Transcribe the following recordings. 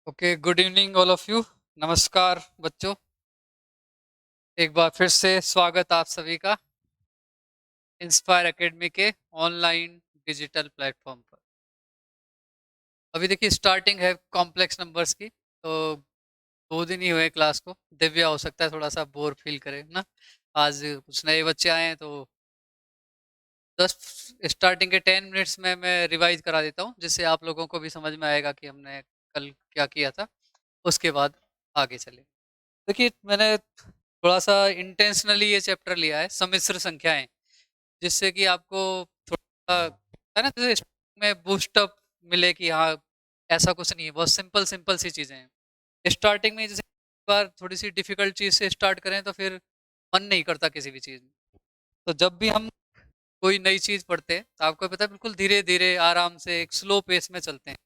Okay, good evening all of you. नमस्कार बच्चों। एक बार फिर से स्वागत आप सभी का इंस्पायर एकेडमी के ऑनलाइन डिजिटल प्लेटफॉर्म पर। अभी देखिए स्टार्टिंग है कॉम्प्लेक्स नंबर्स की, तो 2 दिन ही हुए क्लास को। दिव्या हो सकता है थोड़ा सा बोर फील करे ना, आज कुछ नए बच्चे आए हैं तो 10 स्टार्टिंग के 10 मिनट्स में मैं रिवाइज करा देता हूँ, जिससे आप लोगों को भी समझ में आएगा कि हमने कल क्या किया था। उसके बाद आगे चले। देखिए मैंने थोड़ा सा इंटेंशनली ये चैप्टर लिया है, सम्मिश्र संख्याएं, जिससे कि आपको थोड़ा है ना, जैसे में बूस्ट अप मिले कि हाँ ऐसा कुछ नहीं है, बहुत सिंपल सिंपल सी चीजें हैं। स्टार्टिंग में जैसे एक बार थोड़ी सी डिफिकल्ट चीज से स्टार्ट करें तो फिर मन नहीं करता किसी भी चीज में। तो जब भी हम कोई नई चीज पढ़ते हैं तो आपको पता है बिल्कुल धीरे धीरे आराम से एक स्लो पेस में चलते हैं।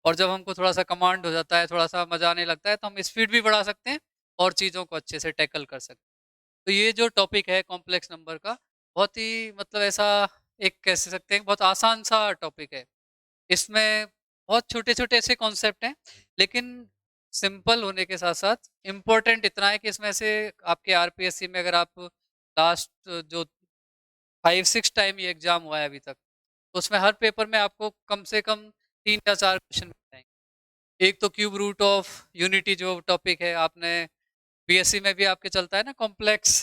और जब हमको थोड़ा सा कमांड हो जाता है, थोड़ा सा मजा आने लगता है, तो हम स्पीड भी बढ़ा सकते हैं और चीज़ों को अच्छे से टैकल कर सकते हैं। तो ये जो टॉपिक है कॉम्प्लेक्स नंबर का, बहुत ही मतलब ऐसा एक कह सकते हैं बहुत आसान सा टॉपिक है। इसमें बहुत छोटे-छोटे ऐसे कॉन्सेप्ट हैं, लेकिन सिंपल होने के साथ-साथ इम्पोर्टेंट इतना है कि इसमें से आपके आरपीएससी में अगर आप लास्ट जो 5-6 टाइम ये एग्ज़ाम हुआ है अभी तक, तो उसमें हर पेपर में आपको कम से कम 3 या 4 क्वेश्चन मिल जाएँगे। एक तो क्यूब रूट ऑफ यूनिटी जो टॉपिक है, आपने बीएससी में भी आपके चलता है ना, कॉम्प्लेक्स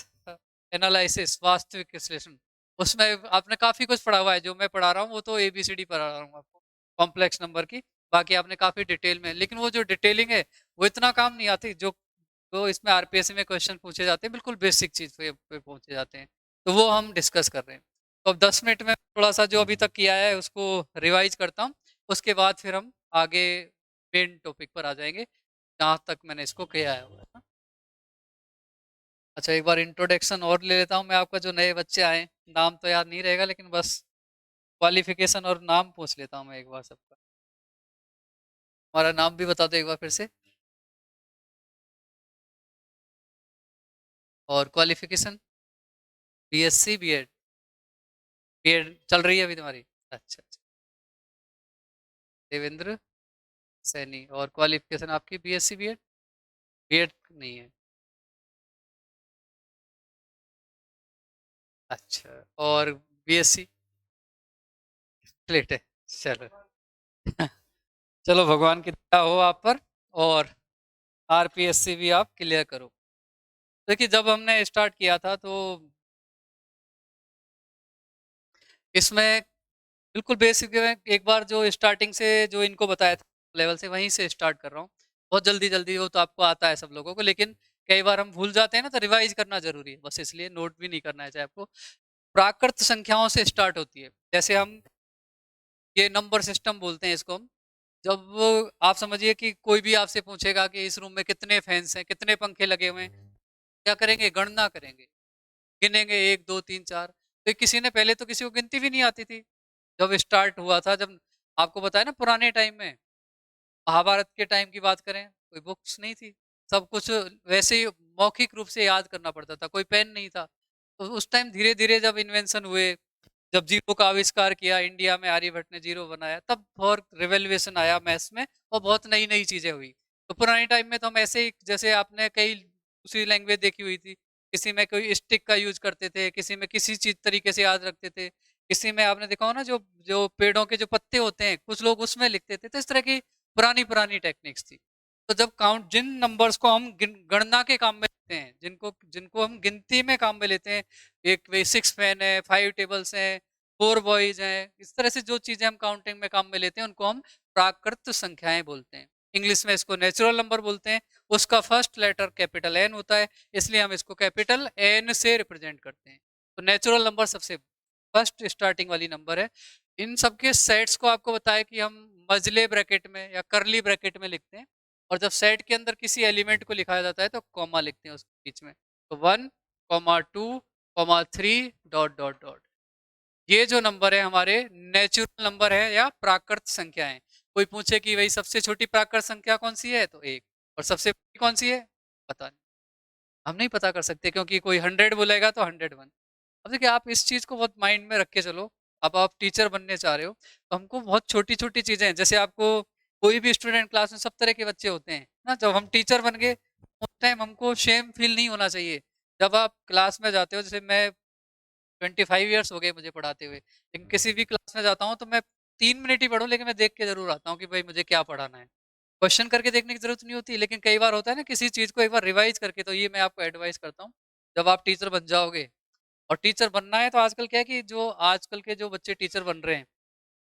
एनालिसिस, वास्तविक विश्लेषण। उसमें आपने काफ़ी कुछ पढ़ा हुआ है, जो मैं पढ़ा रहा हूँ वो तो एबीसीडी पढ़ा रहा हूँ आपको कॉम्प्लेक्स नंबर की। बाकी आपने काफ़ी डिटेल में, लेकिन वो जो डिटेलिंग है वो इतना काम नहीं आती जो जो इसमें आरपीएससी में क्वेश्चन पूछे जाते हैं, बिल्कुल बेसिक चीज़ पे पूछे जाते हैं। तो वो हम डिस्कस कर रहे हैं। तो अब 10 मिनट में थोड़ा सा जो अभी तक किया है उसको रिवाइज करता हूँ। उसके बाद फिर हम आगे मेन टॉपिक पर आ जाएंगे, जहाँ तक मैंने इसको किया है ना। अच्छा, एक बार इंट्रोडक्शन और ले लेता हूँ मैं आपका, जो नए बच्चे आए। नाम तो याद नहीं रहेगा, लेकिन बस क्वालिफिकेशन और नाम पूछ लेता हूँ मैं एक बार सबका। हमारा नाम भी बता दो एक बार फिर से, और क्वालिफिकेशन। BSc BEd. बीएड चल रही है अभी तुम्हारी? अच्छा अच्छा। देवेंद्र सैनी। और क्वालिफिकेशन आपकी बीएससी बीएड? बीएड नहीं है। अच्छा, और बीएससी प्लेट है। चलो चलो, भगवान की दया हो आप पर, और आरपीएससी भी आप क्लियर करो। देखिए जब हमने स्टार्ट किया था तो इसमें बिल्कुल बेसिक एक बार जो स्टार्टिंग से जो इनको बताया था लेवल से, वहीं से स्टार्ट कर रहा हूँ। बहुत जल्दी जल्दी हो तो आपको आता है सब लोगों को, लेकिन कई बार हम भूल जाते हैं ना, तो रिवाइज करना जरूरी है, बस इसलिए नोट भी नहीं करना है चाहे आपको। प्राकृत संख्याओं से स्टार्ट होती है। जैसे हम ये नंबर सिस्टम बोलते हैं इसको हम। जब आप समझिए कि कोई भी आपसे पूछेगा कि इस रूम में कितने फैंस हैं, कितने पंखे लगे हुए हैं, क्या करेंगे? गणना करेंगे, गिनेंगे 1 2 3 4। तो किसी ने पहले तो किसी को गिनती भी नहीं आती थी जब स्टार्ट हुआ था। जब आपको बताया ना, पुराने टाइम में महाभारत के टाइम की बात करें, कोई बुक्स नहीं थी, सब कुछ वैसे ही मौखिक रूप से याद करना पड़ता था, कोई पेन नहीं था। तो उस टाइम धीरे धीरे जब इन्वेंशन हुए, जब जीरो का आविष्कार किया इंडिया में, आर्यभट्ट ने जीरो बनाया, तब बहुत रिवोल्यूशन आया मैथ्स में और बहुत नई नई चीजें हुई। तो पुराने टाइम में तो हम ऐसे ही, जैसे आपने कई दूसरी लैंग्वेज देखी हुई थी, किसी में कोई स्टिक का यूज करते थे, किसी में किसी चीज तरीके से याद रखते थे, किसी में आपने देखा हो ना, जो जो पेड़ों के जो पत्ते होते हैं, कुछ लोग उसमें लिखते थे। तो इस तरह की पुरानी पुरानी टेक्निक्स थी। तो जब काउंट, जिन नंबर्स को हम गणना के काम में लेते हैं, जिनको जिनको हम गिनती में काम में लेते हैं, एक वे 6 फैन है, 5 टेबल्स हैं, 4 बॉयज हैं, इस तरह से जो चीजें हम काउंटिंग में काम में लेते हैं, उनको हम प्राकृत संख्याएं बोलते हैं। इंग्लिश में इसको नेचुरल नंबर बोलते हैं। उसका फर्स्ट लेटर कैपिटल एन होता है, इसलिए हम इसको कैपिटल एन से रिप्रेजेंट करते हैं। तो नेचुरल नंबर सबसे फर्स्ट स्टार्टिंग वाली नंबर है। इन सबके सेट्स को आपको बताया कि हम मजले ब्रैकेट में या करली ब्रैकेट में लिखते हैं, और जब सेट के अंदर किसी एलिमेंट को लिखा जाता है तो कॉमा लिखते हैं उसके बीच में। तो 1 2 3 डॉट डॉट डॉट। ये जो नंबर है हमारे नेचुरल नंबर है या प्राकृत संख्या है। कोई पूछे कि भाई सबसे छोटी प्राकृत संख्या कौन सी है, तो एक। और सबसे बड़ी कौन सी है, पता नहीं, हम नहीं पता कर सकते, क्योंकि कोई 100 बोलेगा तो 101। अब देखिए आप इस चीज को बहुत माइंड में रख के चलो। अब आप टीचर बनने चाह रहे हो, तो हमको बहुत छोटी छोटी चीजें हैं, जैसे आपको कोई भी स्टूडेंट क्लास में सब तरह के बच्चे होते हैं ना। जब हम टीचर बन गए उस टाइम हमको शेम फील नहीं होना चाहिए। जब आप क्लास में जाते हो, जैसे मैं 25 ईयर्स हो गए मुझे पढ़ाते हुए, लेकिन किसी भी क्लास में जाता हूँ तो मैं 3 मिनट ही पढ़ूं, लेकिन मैं देख के जरूर आता हूँ कि भाई मुझे क्या पढ़ाना है। क्वेश्चन करके देखने की जरूरत नहीं होती, लेकिन कई बार होता है ना किसी चीज को एक बार रिवाइज करके। तो ये मैं आपको एडवाइस करता हूँ, जब आप टीचर बन जाओगे, और टीचर बनना है तो आजकल क्या है कि जो आजकल के जो बच्चे टीचर बन रहे हैं,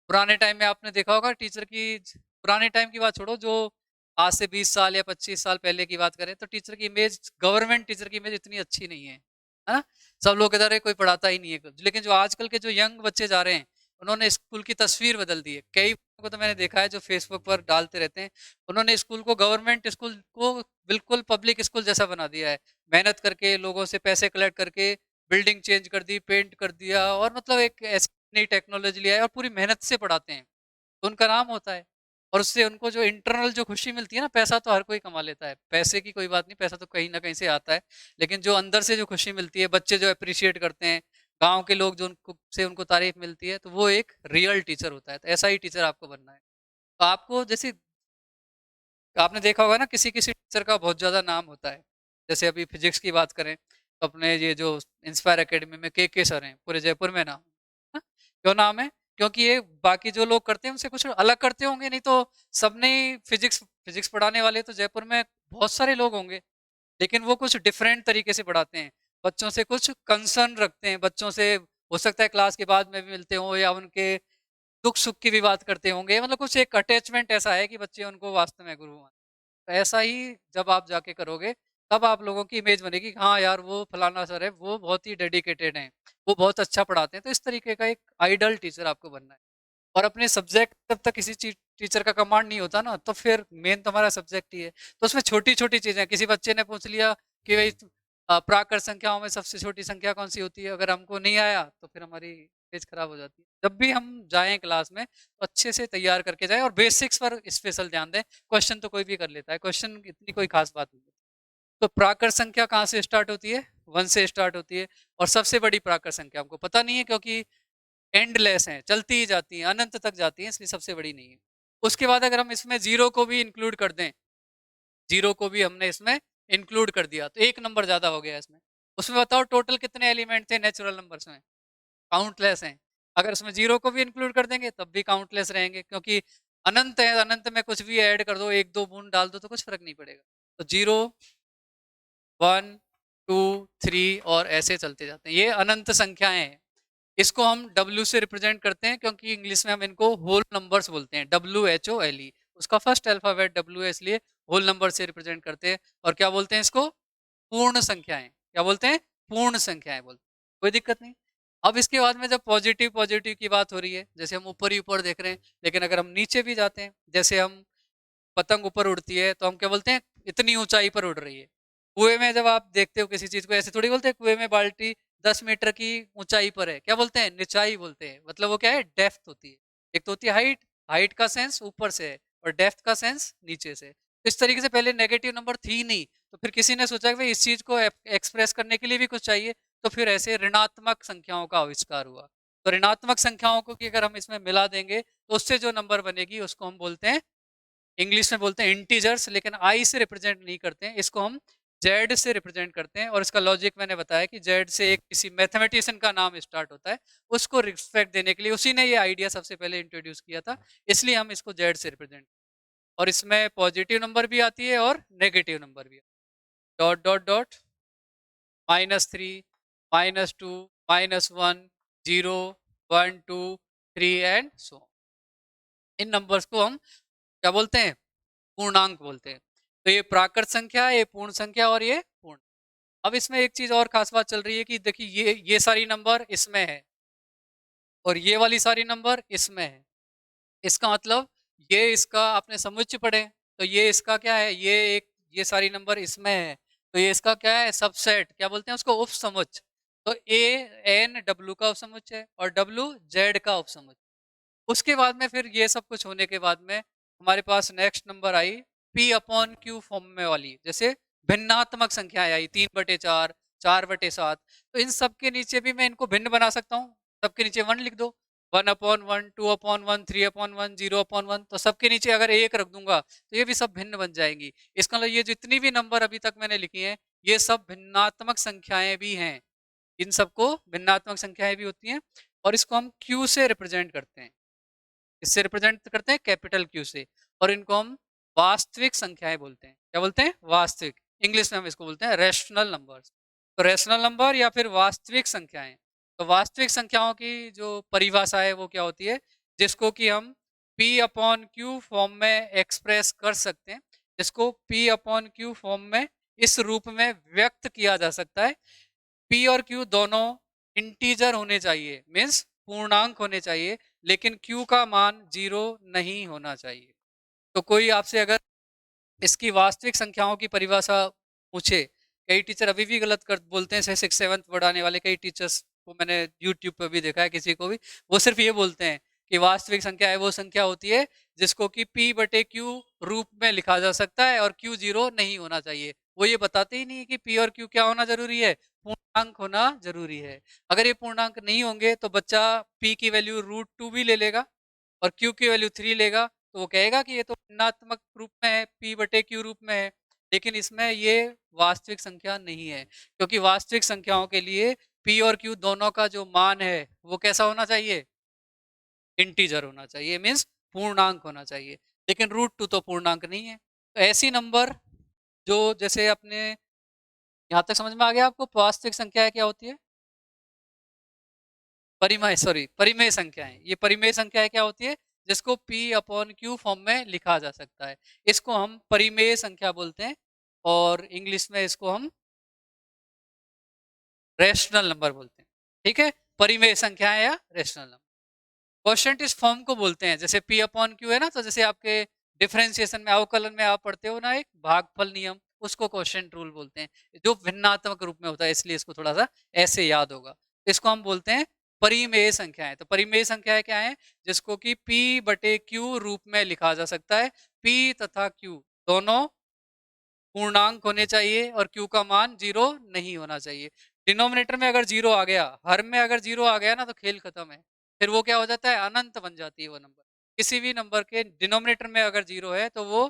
पुराने टाइम में आपने देखा होगा टीचर की, पुराने टाइम की बात छोड़ो, जो आज से 20 साल या 25 साल पहले की बात करें, तो टीचर की इमेज, गवर्नमेंट टीचर की इमेज इतनी अच्छी नहीं है ना। सब लोग इधर है, कोई पढ़ाता ही नहीं है कुछ। लेकिन जो आजकल के जो यंग बच्चे जा रहे हैं, उन्होंने स्कूल की तस्वीर बदल दी है। कई को तो मैंने देखा है जो फेसबुक पर डालते रहते हैं, उन्होंने स्कूल को, गवर्नमेंट स्कूल को बिल्कुल पब्लिक स्कूल जैसा बना दिया है। मेहनत करके, लोगों से पैसे कलेक्ट करके बिल्डिंग चेंज कर दी, पेंट कर दिया, और मतलब एक ऐसी नई टेक्नोलॉजी लिया है, और पूरी मेहनत से पढ़ाते हैं। तो उनका नाम होता है, और उससे उनको जो इंटरनल जो खुशी मिलती है ना, पैसा तो हर कोई कमा लेता है, पैसे की कोई बात नहीं, पैसा तो कहीं ना कहीं से आता है। लेकिन जो अंदर से जो खुशी मिलती है, बच्चे जो अप्रिशिएट करते हैं, गांव के लोग जो उनको से उनको तारीफ मिलती है, तो वो एक रियल टीचर होता है। तो ऐसा ही टीचर आपको बनना है। तो आपको, जैसे आपने देखा होगा ना, किसी किसी टीचर का बहुत ज्यादा नाम होता है। जैसे अभी फिजिक्स की बात करें, तो अपने ये जो इंस्पायर एकेडमी में के सर हैं, पूरे जयपुर में नाम है। क्यों नाम है? क्योंकि ये बाकी जो लोग करते हैं उनसे कुछ अलग करते होंगे, नहीं तो सबने फिजिक्स फिजिक्स पढ़ाने वाले तो जयपुर में बहुत सारे लोग होंगे, लेकिन वो कुछ डिफरेंट तरीके से पढ़ाते हैं। बच्चों से कुछ कंसर्न रखते हैं, बच्चों से हो सकता है क्लास के बाद में भी मिलते हो, या उनके दुख सुख की भी बात करते होंगे। मतलब कुछ एक अटैचमेंट ऐसा है कि बच्चे उनको वास्तव में गुरु मानते हैं। तो ऐसा ही जब आप जाके करोगे, तब आप लोगों की इमेज बनेगी कि हाँ यार, वो फलाना सर है, वो बहुत ही डेडिकेटेड हैं, वो बहुत अच्छा पढ़ाते हैं। तो इस तरीके का एक आइडल टीचर आपको बनना है। और अपने सब्जेक्ट, जब तक किसी टीचर का कमांड नहीं होता ना, तो फिर मेन तो हमारा सब्जेक्ट ही है। तो उसमें छोटी छोटी चीजें, किसी बच्चे ने पूछ लिया कि भाई प्राकृत संख्याओं में सबसे छोटी संख्या कौन सी होती है, अगर हमको नहीं आया तो फिर हमारी पेज खराब हो जाती है। जब भी हम जाएं क्लास में, तो अच्छे से तैयार करके जाएं, और बेसिक्स पर स्पेशल ध्यान दें। क्वेश्चन तो कोई भी कर लेता है, क्वेश्चन इतनी कोई खास बात नहीं है। तो प्राकृत संख्या कहाँ से स्टार्ट होती है? 1 से स्टार्ट होती है। और सबसे बड़ी प्राकृत संख्या हमको पता नहीं है, क्योंकि एंडलेस हैं, चलती ही जाती हैं, अनंत तक जाती हैं, इसलिए सबसे बड़ी नहीं है। उसके बाद अगर हम इसमें जीरो को भी इंक्लूड कर दें, जीरो को भी हमने इसमें इंक्लूड कर दिया, तो एक नंबर ज्यादा हो गया इसमें। उसमें बताओ टोटल कितने एलिमेंट थे नेचुरल नंबर्स में? काउंटलेस हैं। अगर उसमें जीरो को भी इंक्लूड कर देंगे तब भी काउंटलेस रहेंगे, क्योंकि अनंत है, अनंत में कुछ भी ऐड कर दो, एक दो बूंद डाल दो, तो कुछ फर्क नहीं पड़ेगा। तो जीरो, 1, 2, 3 और ऐसे चलते जाते हैं, ये अनंत संख्याएं हैं। इसको हम W से रिप्रेजेंट करते हैं, क्योंकि इंग्लिश में हम इनको होल नंबर्स बोलते हैं, WHOLE। उसका फर्स्ट अल्फाबेट W है, इसलिए होल नंबर से रिप्रेजेंट करते हैं। और क्या बोलते हैं इसको? पूर्ण संख्याएं। क्या बोलते हैं? पूर्ण संख्याएं बोलते हैं। कोई दिक्कत नहीं। अब इसके बाद में जब पॉजिटिव पॉजिटिव की बात हो रही है, जैसे हम ऊपर ही ऊपर देख रहे हैं, लेकिन अगर हम नीचे भी जाते हैं, जैसे हम पतंग ऊपर उड़ती है, तो हम क्या बोलते हैं? इतनी ऊंचाई पर उड़ रही है। कुएं में जब आप देखते हो किसी चीज को, ऐसे थोड़ी बोलते हैं कुएं में बाल्टी 10 मीटर की ऊंचाई पर है, क्या बोलते हैं? निचाई बोलते हैं। मतलब वो क्या है? डेप्थ होती है। एक तो होती है हाइट, हाइट का सेंस ऊपर से है, और डेप्थ का सेंस नीचे से। तो इस तरीके से पहले नेगेटिव नंबर थी नहीं, तो फिर किसी ने सोचा कि भाई इस चीज को एक्सप्रेस करने के लिए भी कुछ चाहिए, तो फिर ऐसे ऋणात्मक संख्याओं का आविष्कार हुआ। तो ऋणात्मक संख्याओं को कि अगर हम इसमें मिला देंगे, तो उससे जो नंबर बनेगी उसको हम बोलते हैं, इंग्लिश में बोलते हैं इंटीजर्स, लेकिन आई से रिप्रेजेंट नहीं करते हैं, इसको हम जेड से रिप्रेजेंट करते हैं। और इसका लॉजिक मैंने बताया कि जेड से एक किसी मैथमेटिशियन का नाम स्टार्ट होता है, उसको रिस्पेक्ट देने के लिए उसी ने ये आइडिया सबसे पहले इंट्रोड्यूस किया था, इसलिए हम इसको जेड से रिप्रेजेंट। और इसमें पॉजिटिव नंबर भी आती है और नेगेटिव नंबर भी। Dot dot dot, -3, -2, -1, 0, 1, 2, 3 and so. In numbers को हम क्या बोलते हैं? पूर्णांक बोलते हैं। तो ये प्राकृत संख्या है, ये पूर्ण संख्या, और ये पूर्ण। अब इसमें एक चीज और खास बात चल रही है कि देखिए, ये सारी नंबर इसमें है, और ये वाली सारी नंबर इसमें है। इसका मतलब ये इसका आपने समुच्चय पढ़े, तो ये इसका क्या है? ये सारी नंबर इसमें है, तो ये इसका क्या है? सबसेट। क्या बोलते हैं उसको? उप समुच्चय। तो ए एन डब्ल्यू का उप समुच्चय है, और डब्ल्यू जेड का उप समुच्चय। उसके बाद में फिर ये सब कुछ होने के बाद में हमारे पास नेक्स्ट नंबर आई P/Q फॉर्म में वाली, जैसे भिन्नात्मक संख्याएं आई, 3/4, 4/7। तो इन सब के नीचे भी मैं इनको भिन्न बना सकता हूँ, सबके नीचे 1 लिख दो। 1/1, 2/1, 3/1, 0/1, तो सबके नीचे अगर 1 रख दूंगा तो ये भी सब भिन्न बन जाएंगी। इसका मतलब ये जितनी भी नंबर अभी तक मैंने लिखी हैं ये सब भिन्नात्मक संख्याएं भी हैं। इन सबको भिन्नात्मक संख्याएं भी होती हैं और इसको हम क्यू से रिप्रेजेंट करते हैं। इससे रिप्रेजेंट करते हैं कैपिटल क्यू से, और इनको हम वास्तविक संख्याएं बोलते हैं। क्या बोलते हैं? वास्तविक। इंग्लिश में हम इसको बोलते हैं रैशनल नंबर्स। तो रैशनल नंबर या फिर वास्तविक संख्याएं। तो वास्तविक संख्याओं की जो परिभाषा है वो क्या होती है, जिसको कि हम P अपॉन क्यू फॉर्म में एक्सप्रेस कर सकते हैं, जिसको P अपॉन क्यू फॉर्म में इस रूप में व्यक्त किया जा सकता है। P और Q दोनों इंटीजर होने चाहिए, मीन्स पूर्णांक होने चाहिए, लेकिन Q का मान 0 नहीं होना चाहिए। तो कोई आपसे अगर इसकी वास्तविक संख्याओं की परिभाषा पूछे, कई टीचर अभी भी गलत कर बोलते हैं, सिक्स सेवन्थ पढ़ाने वाले कई टीचर्स को मैंने यूट्यूब पर भी देखा है, किसी को भी वो सिर्फ ये बोलते हैं कि वास्तविक संख्या है वो संख्या होती है जिसको कि P/Q रूप में लिखा जा सकता है और Q 0 नहीं होना चाहिए। वो ये बताते ही नहीं है कि P और Q क्या होना जरूरी है, पूर्णांक होना जरूरी है। अगर ये पूर्णांक नहीं होंगे तो बच्चा P की वैल्यू √2 भी ले लेगा और Q की वैल्यू 3 लेगा, तो वो कहेगा कि ये तो ऋणात्मक रूप में है, P/Q रूप में है, लेकिन इसमें ये वास्तविक संख्या नहीं है, क्योंकि वास्तविक संख्याओं के लिए P और Q दोनों का जो मान है वो कैसा होना चाहिए, इंटीजर होना चाहिए, मीन्स पूर्णांक होना चाहिए। लेकिन √2 तो पूर्णांक नहीं है। तो ऐसी नंबर जो जैसे अपने यहाँ तक समझ में आ गया आपको वास्तविक संख्या क्या होती है? परिमेय संख्याएं। ये परिमेय संख्याएं क्या होती है, जिसको P/Q फॉर्म में लिखा जा सकता है, इसको हम परिमेय संख्या बोलते हैं, और इंग्लिश में इसको हम रैशनल नंबर बोलते हैं। ठीक है, परिमेय संख्याएं या रैशनल नंबर। क्वोशिएंट इस फॉर्म को बोलते हैं, जैसे P/Q है ना, तो जैसे आपके डिफरेंशिएशन में अवकलन में आप पढ़ते हो ना एक भागफल नियम, उसको क्वोशिएंट रूल बोलते हैं, जो भिन्नात्मक रूप में होता है, इसलिए इसको थोड़ा सा ऐसे याद होगा। इसको हम बोलते हैं परिमेय संख्याएं। तो परिमेय संख्याएं क्या है, जिसको कि P/Q रूप में लिखा जा सकता है। P तथा Q दोनों पूर्णांक होने चाहिए और Q का मान 0 नहीं होना चाहिए। डिनोमिनेटर में अगर 0 आ गया, हर में अगर 0 आ गया ना, तो खेल खत्म है, फिर वो क्या हो जाता है, अनंत बन जाती है वो नंबर। किसी भी नंबर के डिनोमिनेटर में अगर 0 है तो वो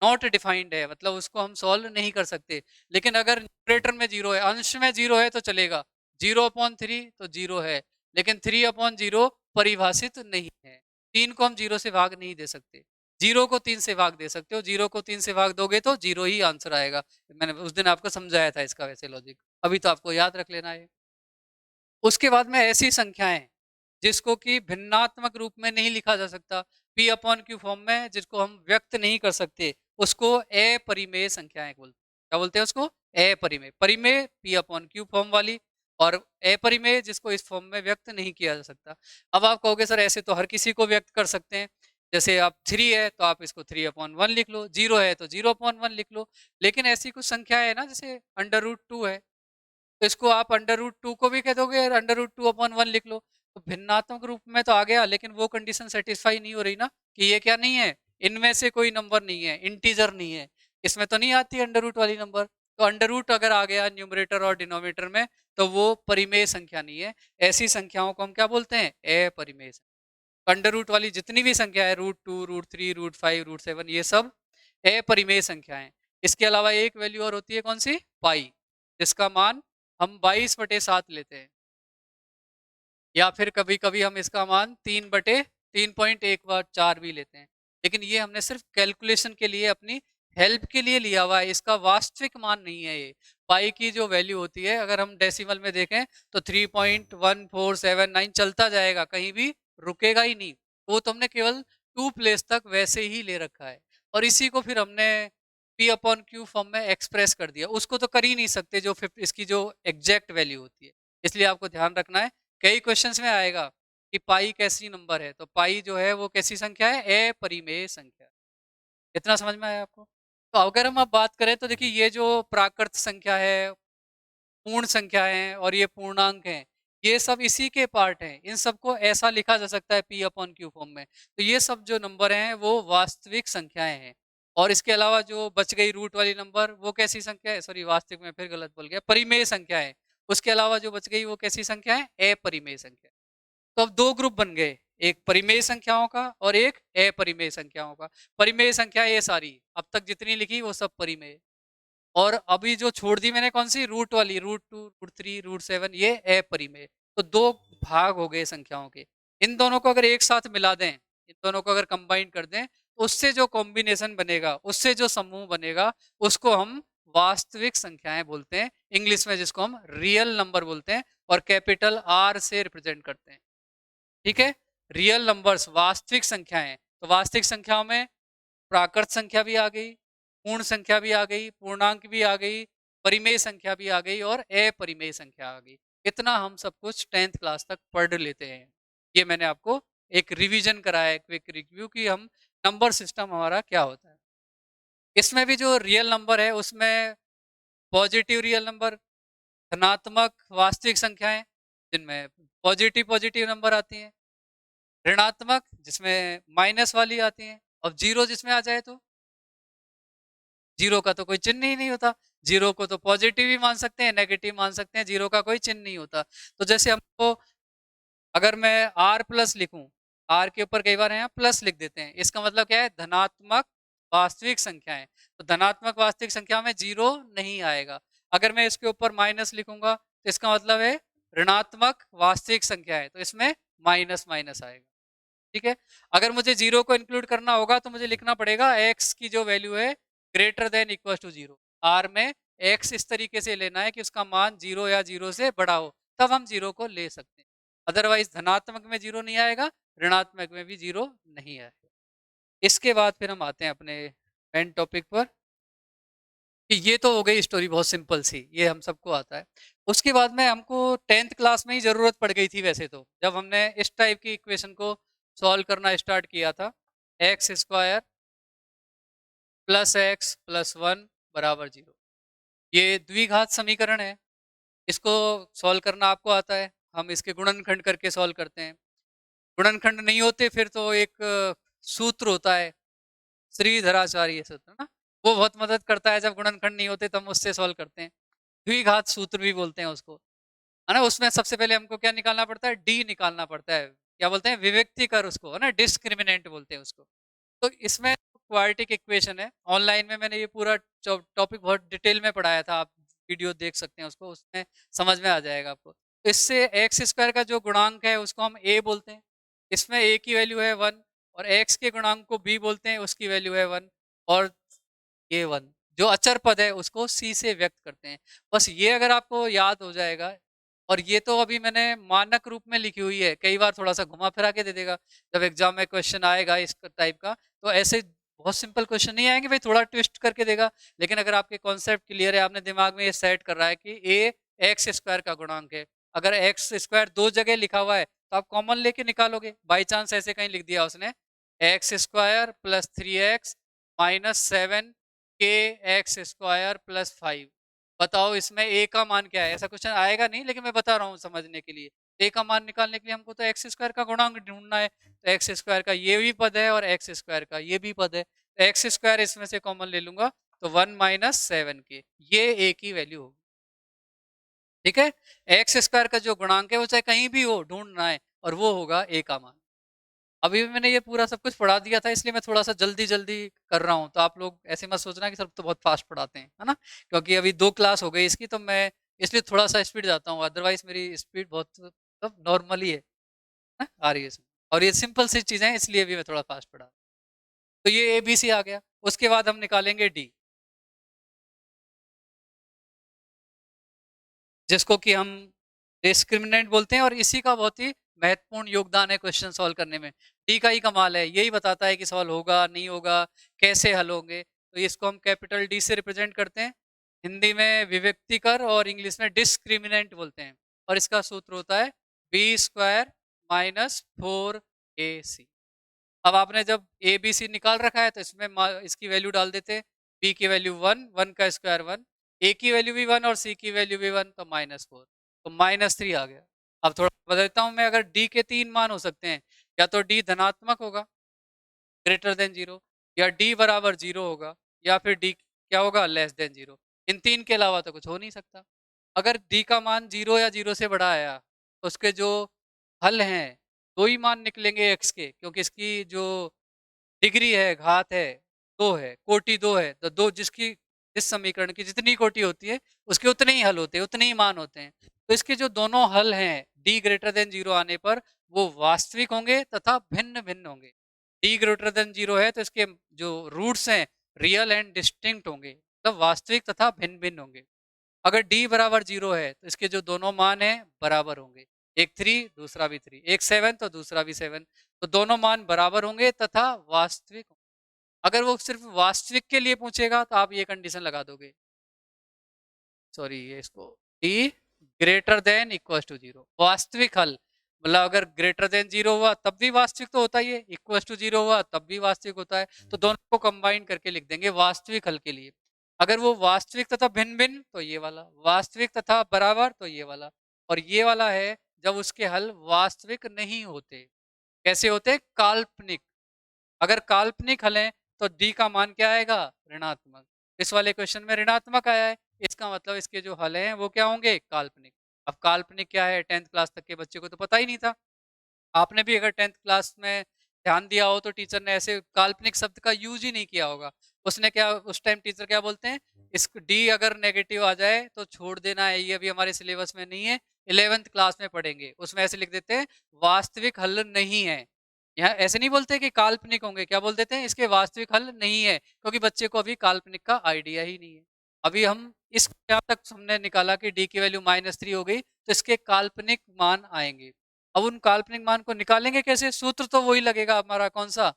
नॉट डिफाइंड है, मतलब उसको हम सॉल्व नहीं कर सकते। लेकिन अगर न्यूमरेटर में 0 है, अंश में 0 है तो चलेगा, 0/3 तो 0 है, लेकिन 3/0 परिभाषित नहीं है। 3 को हम 0 से भाग नहीं दे सकते, 0 को 3 से भाग दे सकते हो, 0 को 3 से भाग दोगे तो 0 ही आंसर आएगा। मैंने उस दिन आपको समझाया था इसका वैसे लॉजिक, अभी तो आपको याद रख लेना है। उसके बाद में ऐसी संख्याएं जिसको कि भिन्नात्मक रूप में नहीं लिखा जा सकता, P/Q फॉर्म में, जिसको हम व्यक्त नहीं कर सकते, उसको अपरिमेय संख्याएं बोलते हैं। क्या बोलते हैं उसको? अपरिमेय। परिमेय P/Q फॉर्म वाली, और अपरिमेय जिसको इस फॉर्म में व्यक्त नहीं किया जा सकता। अब आप कहोगे सर ऐसे तो हर किसी को व्यक्त कर सकते हैं, जैसे आप 3 है तो आप इसको 3/1 लिख लो, 0 है तो 0/1 लिख लो, लेकिन ऐसी कुछ संख्या है ना, जैसे √2 है, तो इसको आप √2 को भी कह दोगे और √2/1 लिख लो, तो भिन्नात्मक रूप में तो आ गया, लेकिन वो कंडीशन सेटिस्फाई नहीं हो रही ना, कि ये क्या नहीं है, इनमें से कोई नंबर नहीं है, इंटीजर नहीं है, इसमें तो नहीं आती अंडर रूट वाली नंबर। तो अंडर रूट अगर आ गया न्यूमरेटर और डिनोमिनेटर में तो वो परिमेय संख्या नहीं है। ऐसी संख्याओं को हम क्या बोलते हैं? अपरिमेय संख्या। अंडर रूट वाली जितनी भी संख्या है, √2, √3, √5, √7, ये सब अपरिमेय संख्याएं। इसके अलावा एक वैल्यू और होती है, कौन सी? पाई, जिसका मान हम 22/7 लेते हैं, या फिर कभी कभी हम इसका मान 3/3.14 भी लेते हैं, लेकिन ये हमने सिर्फ कैलकुलेशन के लिए, अपनी हेल्प के लिए लिया हुआ है, इसका वास्तविक मान नहीं है ये। पाई की जो वैल्यू होती है, अगर हम डेसिमल में देखें तो 3.1479 चलता जाएगा, कहीं भी रुकेगा ही नहीं। वो तो हमने केवल 2 प्लेस तक वैसे ही ले रखा है, और इसी को फिर हमने P/Q फॉर्म में एक्सप्रेस कर दिया। उसको तो कर ही नहीं सकते जो इसकी जो एग्जैक्ट वैल्यू होती है, इसलिए आपको ध्यान रखना है। कई क्वेश्चंस में आएगा कि पाई कैसी नंबर है, तो पाई जो है वो कैसी संख्या है? अपरिमेय संख्या। इतना समझ में आया आपको? तो अगर हम अब बात करें तो देखिए, ये जो प्राकृत संख्या है, पूर्ण संख्या है और ये पूर्णांक है, ये सब इसी के पार्ट हैं। इन सबको ऐसा लिखा जा सकता है P/Q फॉर्म में। तो ये सब जो नंबर हैं वो वास्तविक संख्याएं हैं, और इसके अलावा जो बच गई रूट वाली नंबर, वो कैसी संख्या है? सॉरी, वास्तविक में फिर गलत बोल गया, परिमेय संख्या है। उसके अलावा जो बच गई वो कैसी संख्या है? अपरिमेय संख्या। तो अब दो ग्रुप बन गए, एक परिमेय संख्याओं का और एक अपरिमेय संख्याओं का। परिमेय संख्या ये सारी अब तक जितनी लिखी वो सब परिमेय, और अभी जो छोड़ दी मैंने कौन सी, रूट वाली, √2 √3 √7, ये अपरिमेय। तो दो भाग हो गए संख्याओं के। इन दोनों को अगर एक साथ मिला दें, इन दोनों को अगर कंबाइन कर दें, तो उससे जो कॉम्बिनेशन बनेगा, उससे जो समूह बनेगा, उसको हम वास्तविक संख्याएं बोलते हैं, इंग्लिश में जिसको हम रियल नंबर बोलते हैं, और कैपिटल आर से रिप्रेजेंट करते हैं। ठीक है, रियल नंबर्स वास्तविक संख्याएं। तो वास्तविक संख्याओं में प्राकृत संख्या भी आ गई, पूर्ण संख्या भी आ गई, पूर्णांक भी आ गई, परिमेय संख्या भी आ गई, और अपरिमेय संख्या आ गई। इतना हम सब कुछ 10th क्लास तक पढ़ लेते हैं। ये मैंने आपको एक रिवीजन कराया है, क्विक रिव्यू, कि हम नंबर सिस्टम हमारा क्या होता है। इसमें भी जो रियल नंबर है उसमें पॉजिटिव रियल नंबर, धनात्मक वास्तविक संख्याएं जिनमें पॉजिटिव पॉजिटिव नंबर आती हैं, ऋणात्मक जिसमें माइनस वाली आती हैं, अब जीरो जिसमें आ जाए तो जीरो का तो कोई चिन्ह ही नहीं होता। जीरो को तो पॉजिटिव ही मान सकते हैं, नेगेटिव मान सकते हैं, जीरो का कोई चिन्ह नहीं होता। तो जैसे हमको, अगर मैं आर प्लस लिखूं, आर के ऊपर कई बार यहाँ प्लस लिख देते हैं, इसका मतलब क्या है, धनात्मक वास्तविक संख्याएं। तो धनात्मक वास्तविक संख्या में जीरो नहीं आएगा। अगर मैं इसके ऊपर माइनस लिखूंगा तो इसका मतलब है ऋणात्मक वास्तविक संख्या है, तो इसमें माइनस माइनस आएगा। ठीक है, अगर मुझे जीरो को इंक्लूड करना होगा तो मुझे लिखना पड़ेगा एक्स की जो वैल्यू है greater than equal to zero. R में एक्स इस तरीके से लेना है कि उसका मान जीरो या जीरो से बड़ा हो, तब हम जीरो को ले सकते हैं। अदरवाइज धनात्मक में जीरो नहीं आएगा, ऋणात्मक में भी जीरो नहीं आएगा। इसके बाद फिर हम आते हैं अपने मेन टॉपिक पर, कि ये तो हो गई स्टोरी बहुत सिंपल सी, ये हम सबको आता है। उसके बाद में हमको 10th क्लास में ही जरूरत पड़ गई थी वैसे तो, जब हमने इस टाइप की इक्वेशन को सॉल्व करना स्टार्ट किया था। X square plus x plus one बराबर जीरो, ये द्विघात समीकरण है। इसको सॉल्व करना आपको आता है, हम इसके गुणनखंड करके सॉल्व करते हैं। गुणनखंड नहीं होते फिर तो एक सूत्र होता है, श्रीधराचार्य सूत्र ना, वो बहुत मदद करता है। जब गुणनखंड नहीं होते तो हम उससे सॉल्व करते हैं। द्विघात सूत्र भी बोलते हैं उसको, है ना। उसमें सबसे पहले हमको क्या निकालना पड़ता है, डी निकालना पड़ता है। क्या बोलते हैं, विभक्ति कर उसको, है ना, डिस्क्रिमिनेंट बोलते हैं उसको। तो इसमें क्वाड्रेटिक इक्वेशन है। ऑनलाइन में मैंने ये पूरा टॉपिक बहुत डिटेल में पढ़ाया था, आप वीडियो देख सकते हैं उसको, उसमें समझ में आ जाएगा आपको। तो इससे एक्स स्क्वायर का जो गुणांक है उसको हम ए बोलते हैं, इसमें ए की वैल्यू है वन, और एक्स के गुणांक को बी बोलते हैं, उसकी वैल्यू है वन, और ये वन जो अचर पद है उसको सी से व्यक्त करते हैं। बस ये अगर आपको याद हो जाएगा, और ये तो अभी मैंने मानक रूप में लिखी हुई है, कई बार थोड़ा सा घुमा फिरा के दे देगा। जब एग्जाम में क्वेश्चन आएगा इस टाइप का, तो ऐसे बहुत सिंपल क्वेश्चन नहीं आएंगे भाई, थोड़ा ट्विस्ट करके देगा। लेकिन अगर आपके कॉन्सेप्ट क्लियर है, आपने दिमाग में ये सेट कर रहा है कि ए एक्स स्क्वायर का गुणांक है, अगर एक्स स्क्वायर दो जगह लिखा हुआ है तो आप कॉमन लेके निकालोगे। बाई चांस ऐसे कहीं लिख दिया उसने, x square plus 3x minus 7 के एक्स स्क्वायर प्लस 5, बताओ इसमें ए का मान क्या है। ऐसा क्वेश्चन आएगा नहीं, लेकिन मैं बता रहा हूँ समझने के लिए। ए का मान निकालने के लिए हमको तो एक्स स्क्वायर का गुणांक ढूंढना है, तो एक्स स्क्वायर का ये भी पद है और एक्स स्क्वायर का ये भी पद है, तो एक्स स्क्वायर इसमें से कॉमन ले लूंगा, तो 1 माइनस 7 के, ये ए की वैल्यू होगी। ठीक है, एक्स स्क्वायर का जो गुणांक है वो चाहे कहीं भी हो, ढूंढना है, और वो होगा ए का मान। अभी भी मैंने ये पूरा सब कुछ पढ़ा दिया था, इसलिए मैं थोड़ा सा जल्दी जल्दी कर रहा हूँ, तो आप लोग ऐसे मत सोचना कि सब तो बहुत फास्ट पढ़ाते हैं, है ना, क्योंकि अभी 2 क्लास हो गई इसकी, तो मैं इसलिए थोड़ा सा स्पीड जाता हूँ, अदरवाइज मेरी स्पीड बहुत मतलब नॉर्मल ही है ना, आ रही है इसमें। और ये सिंपल सी चीजें हैं, इसलिए भी मैं थोड़ा फास्ट पढ़ा। तो ये ए बी सी आ गया, उसके बाद हम निकालेंगे डी, जिसको कि हम डिस्क्रिमिनेंट बोलते हैं, और इसी का बहुत ही महत्वपूर्ण योगदान है क्वेश्चन सॉल्व करने में। डी का ही कमाल है, यही बताता है कि सॉल्व होगा नहीं होगा, कैसे हल होंगे। तो इसको हम कैपिटल डी से रिप्रेजेंट करते हैं, हिंदी में विभक्ति कर और इंग्लिश में डिस्क्रिमिनेंट बोलते हैं, और इसका सूत्र होता है बी स्क्वायर माइनस 4ac। अब आपने जब ए बी सी निकाल रखा है तो इसमें इसकी वैल्यू डाल देते हैं, बी की वैल्यू वन, वन का स्क्वायर वन, ए की वैल्यू भी वन और सी की वैल्यू भी वन, तो -4, तो -3 आ गया। अब थोड़ा बदलता हूं मैं, अगर डी के 3 मान हो सकते हैं, या तो डी धनात्मक होगा ग्रेटर देन जीरो, या डी बराबर जीरो होगा, या फिर डी क्या होगा, लेस देन जीरो। इन तीन के अलावा तो कुछ हो नहीं सकता। अगर डी का मान जीरो या जीरो से बड़ा आया तो उसके जो हल हैं दो ही मान निकलेंगे एक्स के, क्योंकि इसकी जो डिग्री है, घात है, दो है, कोटि दो है, तो दो जिसकी इस समीकरण की जितनी कोटि होती है उसके उतने ही हल होते हैं, उतने ही मान होते हैं। तो इसके जो दोनों हल हैं d ग्रेटर देन जीरो आने पर वो वास्तविक होंगे तथा भिन्न भिन्न होंगे। d ग्रेटर देन जीरो है तो इसके जो रूट्स हैं रियल एंड डिस्टिंक्ट होंगे, मतलब वास्तविक तथा भिन्न भिन्न होंगे। अगर d बराबर जीरो है तो इसके जो दोनों मान हैं बराबर होंगे, एक 3 दूसरा भी 3, एक 7 तो दूसरा भी 7, तो दोनों मान बराबर होंगे तथा वास्तविक होंगे। अगर वो सिर्फ वास्तविक के लिए पूछेगा तो आप ये कंडीशन लगा दोगे, सॉरी ये इसको d greater than equal to zero, वास्तविक हल, मतलब अगर ग्रेटर देन जीरो हुआ तब भी वास्तविक तो होता ही है, इक्वल टू जीरो हुआ तब भी वास्तविक होता है, तो दोनों को कंबाइन करके लिख देंगे वास्तविक हल के लिए। अगर वो वास्तविक तथा भिन्न भिन्न तो ये वाला, वास्तविक तथा बराबर तो ये वाला, और ये वाला है जब उसके हल वास्तविक नहीं होते। कैसे होते? काल्पनिक। अगर काल्पनिक हल है तो डी का मान क्या आएगा? ऋणात्मक। इस वाले क्वेश्चन में ऋणात्मक आया है, इसका मतलब इसके जो हल हैं वो क्या होंगे? काल्पनिक। अब काल्पनिक क्या है 10th क्लास तक के बच्चे को तो पता ही नहीं था। आपने भी अगर 10th क्लास में ध्यान दिया हो तो टीचर ने ऐसे काल्पनिक शब्द का यूज ही नहीं किया होगा। उसने क्या, उस टाइम टीचर क्या बोलते हैं, इस डी अगर नेगेटिव आ जाए तो छोड़ देना है, ये अभी हमारे सिलेबस में नहीं है, 11th क्लास में पढ़ेंगे। उसमें ऐसे लिख देते हैं वास्तविक हल नहीं है। यहाँ ऐसे नहीं बोलते कि काल्पनिक होंगे, क्या बोल देते हैं, इसके वास्तविक हल नहीं है, क्योंकि बच्चे को अभी काल्पनिक का आइडिया ही नहीं है। अभी हम इस यहाँ तक हमने निकाला कि डी की वैल्यू -3 हो गई, तो इसके काल्पनिक मान आएंगे। अब उन काल्पनिक मान को निकालेंगे कैसे? सूत्र तो वही लगेगा हमारा, कौन सा?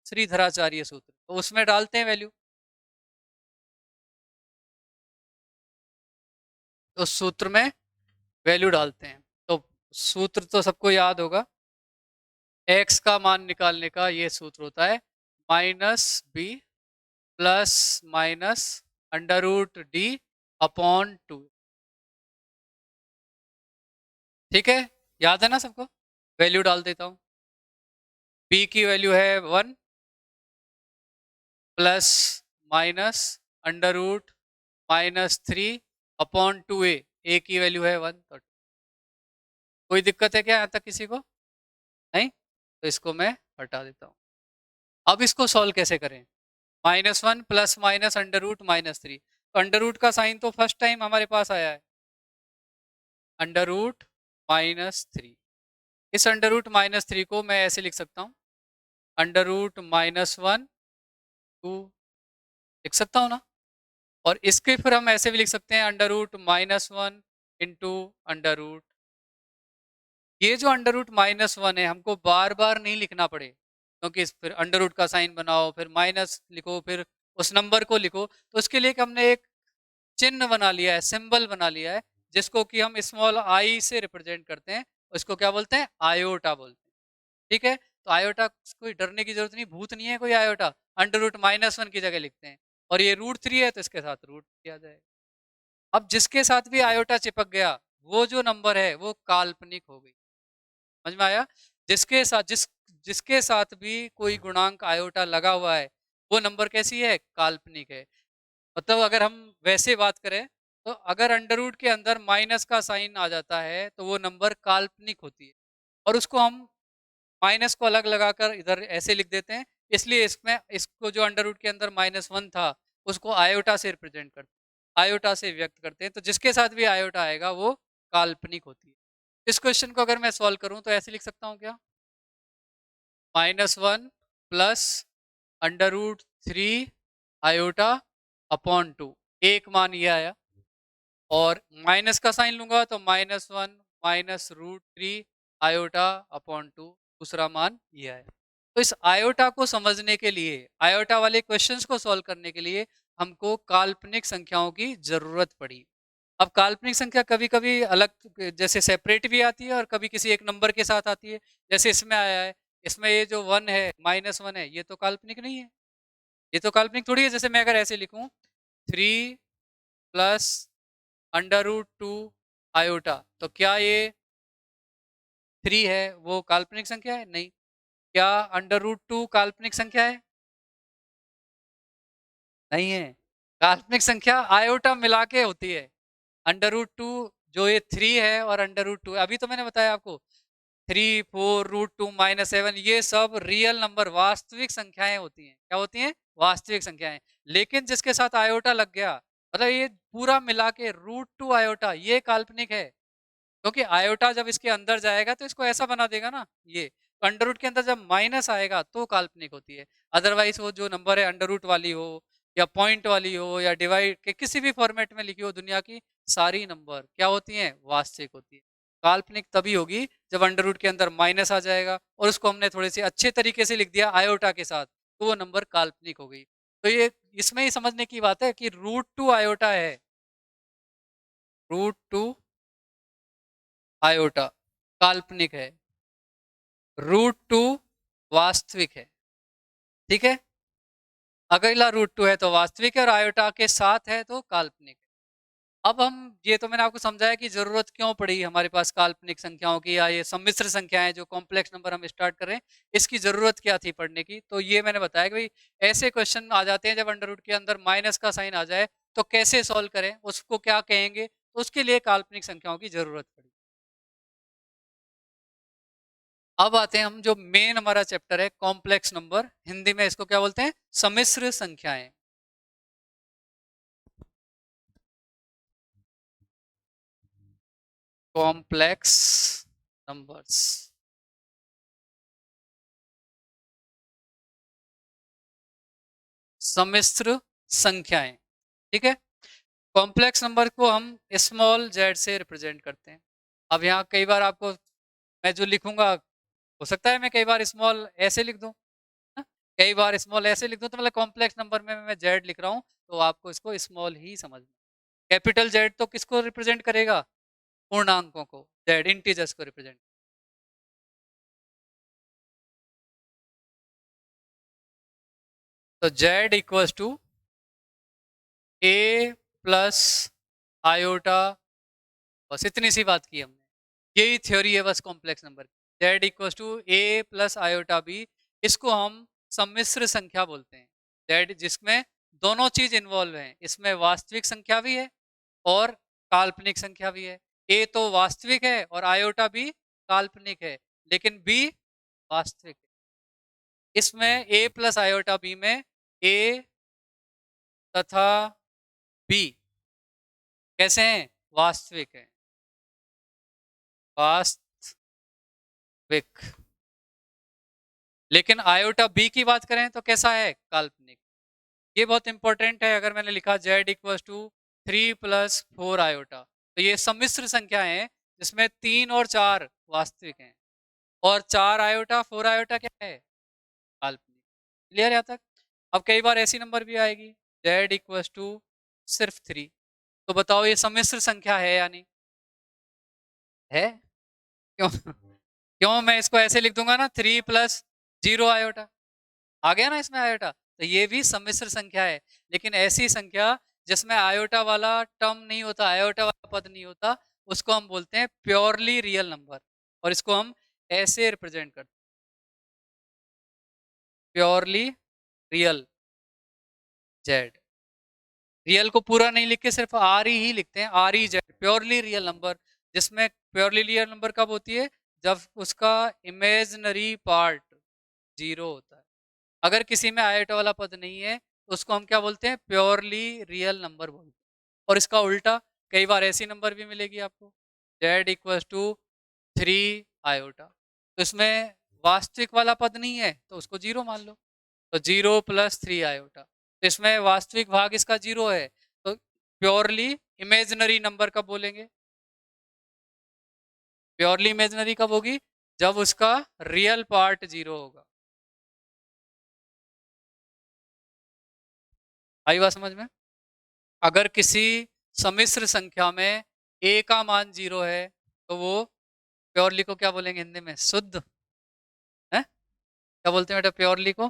श्रीधराचार्य सूत्र, तो उसमें डालते हैं वैल्यू। तो सूत्र में वैल्यू डालते हैं, तो सूत्र तो सबको याद होगा, x का मान निकालने का ये सूत्र होता है -b plus minus √d upon 2। ठीक है, याद है ना सबको? वैल्यू डाल देता हूँ। b की वैल्यू है 1 plus minus √-3 upon 2a, a की वैल्यू है 1। तो कोई दिक्कत है क्या यहाँ तक किसी को? नहीं, तो इसको मैं हटा देता हूँ। अब इसको सॉल्व कैसे करें? -1 प्लस माइनस √-3, तो अंडर रूट का साइन तो फर्स्ट टाइम हमारे पास आया है, √-3। इस √-3 को मैं ऐसे लिख सकता हूँ, √-1 2 लिख सकता हूँ ना। और इसके फिर हम ऐसे भी लिख सकते हैं √-1 इंटू अंडर रूट। ये जो √-1 है हमको बार बार नहीं लिखना पड़े, क्योंकि फिर अंडर रूट का साइन बनाओ, फिर माइनस लिखो, फिर उस नंबर को लिखो, तो उसके लिए हमने एक चिन्ह बना लिया है, सिंबल बना लिया है, जिसको कि हम स्मॉल आई से रिप्रेजेंट करते हैं। उसको क्या बोलते हैं? आयोटा बोलते हैं। ठीक है, तो आयोटा कोई डरने की जरूरत नहीं, भूत नहीं है कोई आयोटा। √-1 की जगह लिखते हैं, और ये √3 है तो इसके साथ रूट किया जाएगा। अब जिसके साथ भी आयोटा चिपक गया वो जो नंबर है वो काल्पनिक हो गई। समझ में आया? जिसके साथ जिसके साथ भी कोई गुणांक आयोटा लगा हुआ है वो नंबर कैसी है? काल्पनिक है। मतलब अगर हम वैसे बात करें तो अगर अंडर रूट के अंदर माइनस का साइन आ जाता है तो वो नंबर काल्पनिक होती है, और उसको हम माइनस को अलग लगाकर इधर ऐसे लिख देते हैं। इसलिए इसमें इसको जो अंडर रूट के अंदर -1 था उसको आयोटा से रिप्रेजेंट करते हैं, आयोटा से व्यक्त करते हैं। तो जिसके साथ भी आयोटा आएगा वो काल्पनिक होती है। इस क्वेश्चन को अगर मैं सॉल्व करूं तो ऐसे लिख सकता हूं क्या? -1 प्लस √3 आयोटा अपॉन 2, एक मान ये आया, और माइनस का साइन लूंगा तो -1 माइनस √3 आयोटा अपॉन 2, दूसरा मान ये आया। तो इस आयोटा को समझने के लिए, आयोटा वाले क्वेश्चंस को सॉल्व करने के लिए हमको काल्पनिक संख्याओं की जरूरत पड़ी। अब काल्पनिक संख्या कभी कभी अलग जैसे सेपरेट भी आती है और कभी किसी एक नंबर के साथ आती है, जैसे इसमें आया है। इसमें ये जो 1 है, -1 है, ये तो काल्पनिक नहीं है, ये तो काल्पनिक थोड़ी है। जैसे मैं अगर ऐसे लिखूं 3 प्लस √2 आयोटा, तो क्या ये 3 है वो काल्पनिक संख्या है? नहीं। क्या √2 काल्पनिक संख्या है? नहीं है। काल्पनिक संख्या आयोटा मिला के होती है। √2 जो ये 3 है और √2, अभी तो मैंने बताया आपको 3, 4, √2 -7 ये सब रियल नंबर वास्तविक संख्याएं होती हैं। क्या होती हैं? वास्तविक संख्याएं। लेकिन जिसके साथ आयोटा लग गया, मतलब ये पूरा मिला के √2 आयोटा, ये काल्पनिक है। क्योंकि आयोटा जब इसके अंदर जाएगा तो इसको ऐसा बना देगा ना, ये अंडर रूट के अंदर जब माइनस आएगा तो काल्पनिक होती है। अदरवाइज वो जो नंबर है अंडर रूट वाली हो या पॉइंट वाली हो या डिवाइड के किसी भी फॉर्मेट में लिखी हो, दुनिया की सारी नंबर क्या होती हैं? वास्तविक होती है। काल्पनिक तभी होगी जब अंडर रूट के अंदर माइनस आ जाएगा और उसको हमने थोड़े से अच्छे तरीके से लिख दिया आयोटा के साथ, तो वो नंबर काल्पनिक हो गई। तो ये इसमें ही समझने की बात है कि √2 आयोटा है, √2 आयोटा काल्पनिक है, √2 वास्तविक है। ठीक है, अगला √2 है तो वास्तविक है और आयोटा के साथ है तो काल्पनिक है। अब हम ये तो मैंने आपको समझाया कि जरूरत क्यों पड़ी हमारे पास काल्पनिक संख्याओं की या ये सम्मिश्र संख्याएं जो कॉम्प्लेक्स नंबर हम स्टार्ट कर रहे हैं, इसकी जरूरत क्या थी पढ़ने की। तो ये मैंने बताया कि भाई ऐसे क्वेश्चन आ जाते हैं जब अंडर रूट के अंदर माइनस का साइन आ जाए तो कैसे सॉल्व करें, उसको क्या कहेंगे, तो उसके लिए काल्पनिक संख्याओं की जरूरत पड़ी। अब आते हैं हम जो मेन हमारा चैप्टर है कॉम्प्लेक्स नंबर, हिंदी में इसको क्या बोलते हैं? सम्मिश्र संख्याएं। कॉम्प्लेक्स नंबर्स, सम्मिश्र संख्याएं। ठीक है, कॉम्प्लेक्स नंबर को हम स्मॉल जेड से रिप्रेजेंट करते हैं। अब यहाँ कई बार आपको मैं जो लिखूंगा, हो सकता है मैं कई बार स्मॉल ऐसे लिख दूं, है? कई बार स्मॉल ऐसे लिख दूं, तो मतलब कॉम्प्लेक्स नंबर में मैं जेड लिख रहा हूं तो आपको इसको स्मॉल ही समझना। कैपिटल जेड तो किसको रिप्रेजेंट करेगा? पूर्णांकों को, जेड इंटीजर्स को रिप्रेजेंट। तो z equals to a plus iota, बस इतनी सी बात की हमने। यही थ्योरी है बस कॉम्प्लेक्स नंबर की। Z equals to a plus iota b, इसको हम सम्मिश्र संख्या बोलते हैं। जेड जिसमें दोनों चीज इन्वॉल्व हैं, इसमें वास्तविक संख्या भी है और काल्पनिक संख्या भी है। ए तो वास्तविक है और आयोटा भी काल्पनिक है, लेकिन बी वास्तविक है। इसमें ए प्लस आयोटा बी में ए तथा बी कैसे हैं? वास्तविक है, वास्तविक। लेकिन आयोटा बी की बात करें तो कैसा है? काल्पनिक। ये बहुत इंपॉर्टेंट है। अगर मैंने लिखा जेड इक्वल टू 3 + 4 आयोटा, तो ये सम्मिश्र संख्या है जिसमें 3 और 4 वास्तविक हैं और 4 आयोटा 4 आयोटा क्या है? काल्पनिक। क्लियर यहाँ तक? अब कई बार ऐसी नंबर भी आएगी जेड इक्वल टू सिर्फ 3, तो बताओ ये सम्मिश्र संख्या है या नहीं है? क्यों? क्यों मैं इसको ऐसे लिख दूंगा ना, 3 + 0 आयोटा, आ गया ना इसमें आयोटा, तो ये भी सम्मिश्र संख्या है। लेकिन ऐसी संख्या जिसमें आयोटा वाला टर्म नहीं होता, आयोटा वाला पद नहीं होता, उसको हम बोलते हैं प्योरली रियल नंबर। और इसको हम ऐसे रिप्रेजेंट करते हैं, प्योरली रियल जेड। रियल को पूरा नहीं लिख के सिर्फ आर ही लिखते हैं, R E Z, purely real number. जिसमें प्योरली रियल नंबर कब होती है? जब उसका इमेजनरी पार्ट 0 होता है। अगर किसी में आयोटा वाला पद नहीं है तो उसको हम क्या बोलते हैं? प्योरली रियल नंबर बोलते हैं। और इसका उल्टा कई बार ऐसी नंबर भी मिलेगी आपको, जेड इक्वल टू 3 आयोटा, तो इसमें वास्तविक वाला पद नहीं है तो उसको 0 मान लो, तो 0 + 3 आयोटा, तो इसमें वास्तविक भाग इसका 0 है, तो प्योरली इमेजिनरी नंबर कब बोलेंगे? प्योरली इमेजिनरी कब होगी? जब उसका रियल पार्ट 0 होगा। आई बात समझ में? अगर किसी सम्मिश्र संख्या में ए का मान 0 है तो वो प्योरली को क्या बोलेंगे हिंदी में? शुद्ध है? क्या बोलते हैं बेटा प्योरली को?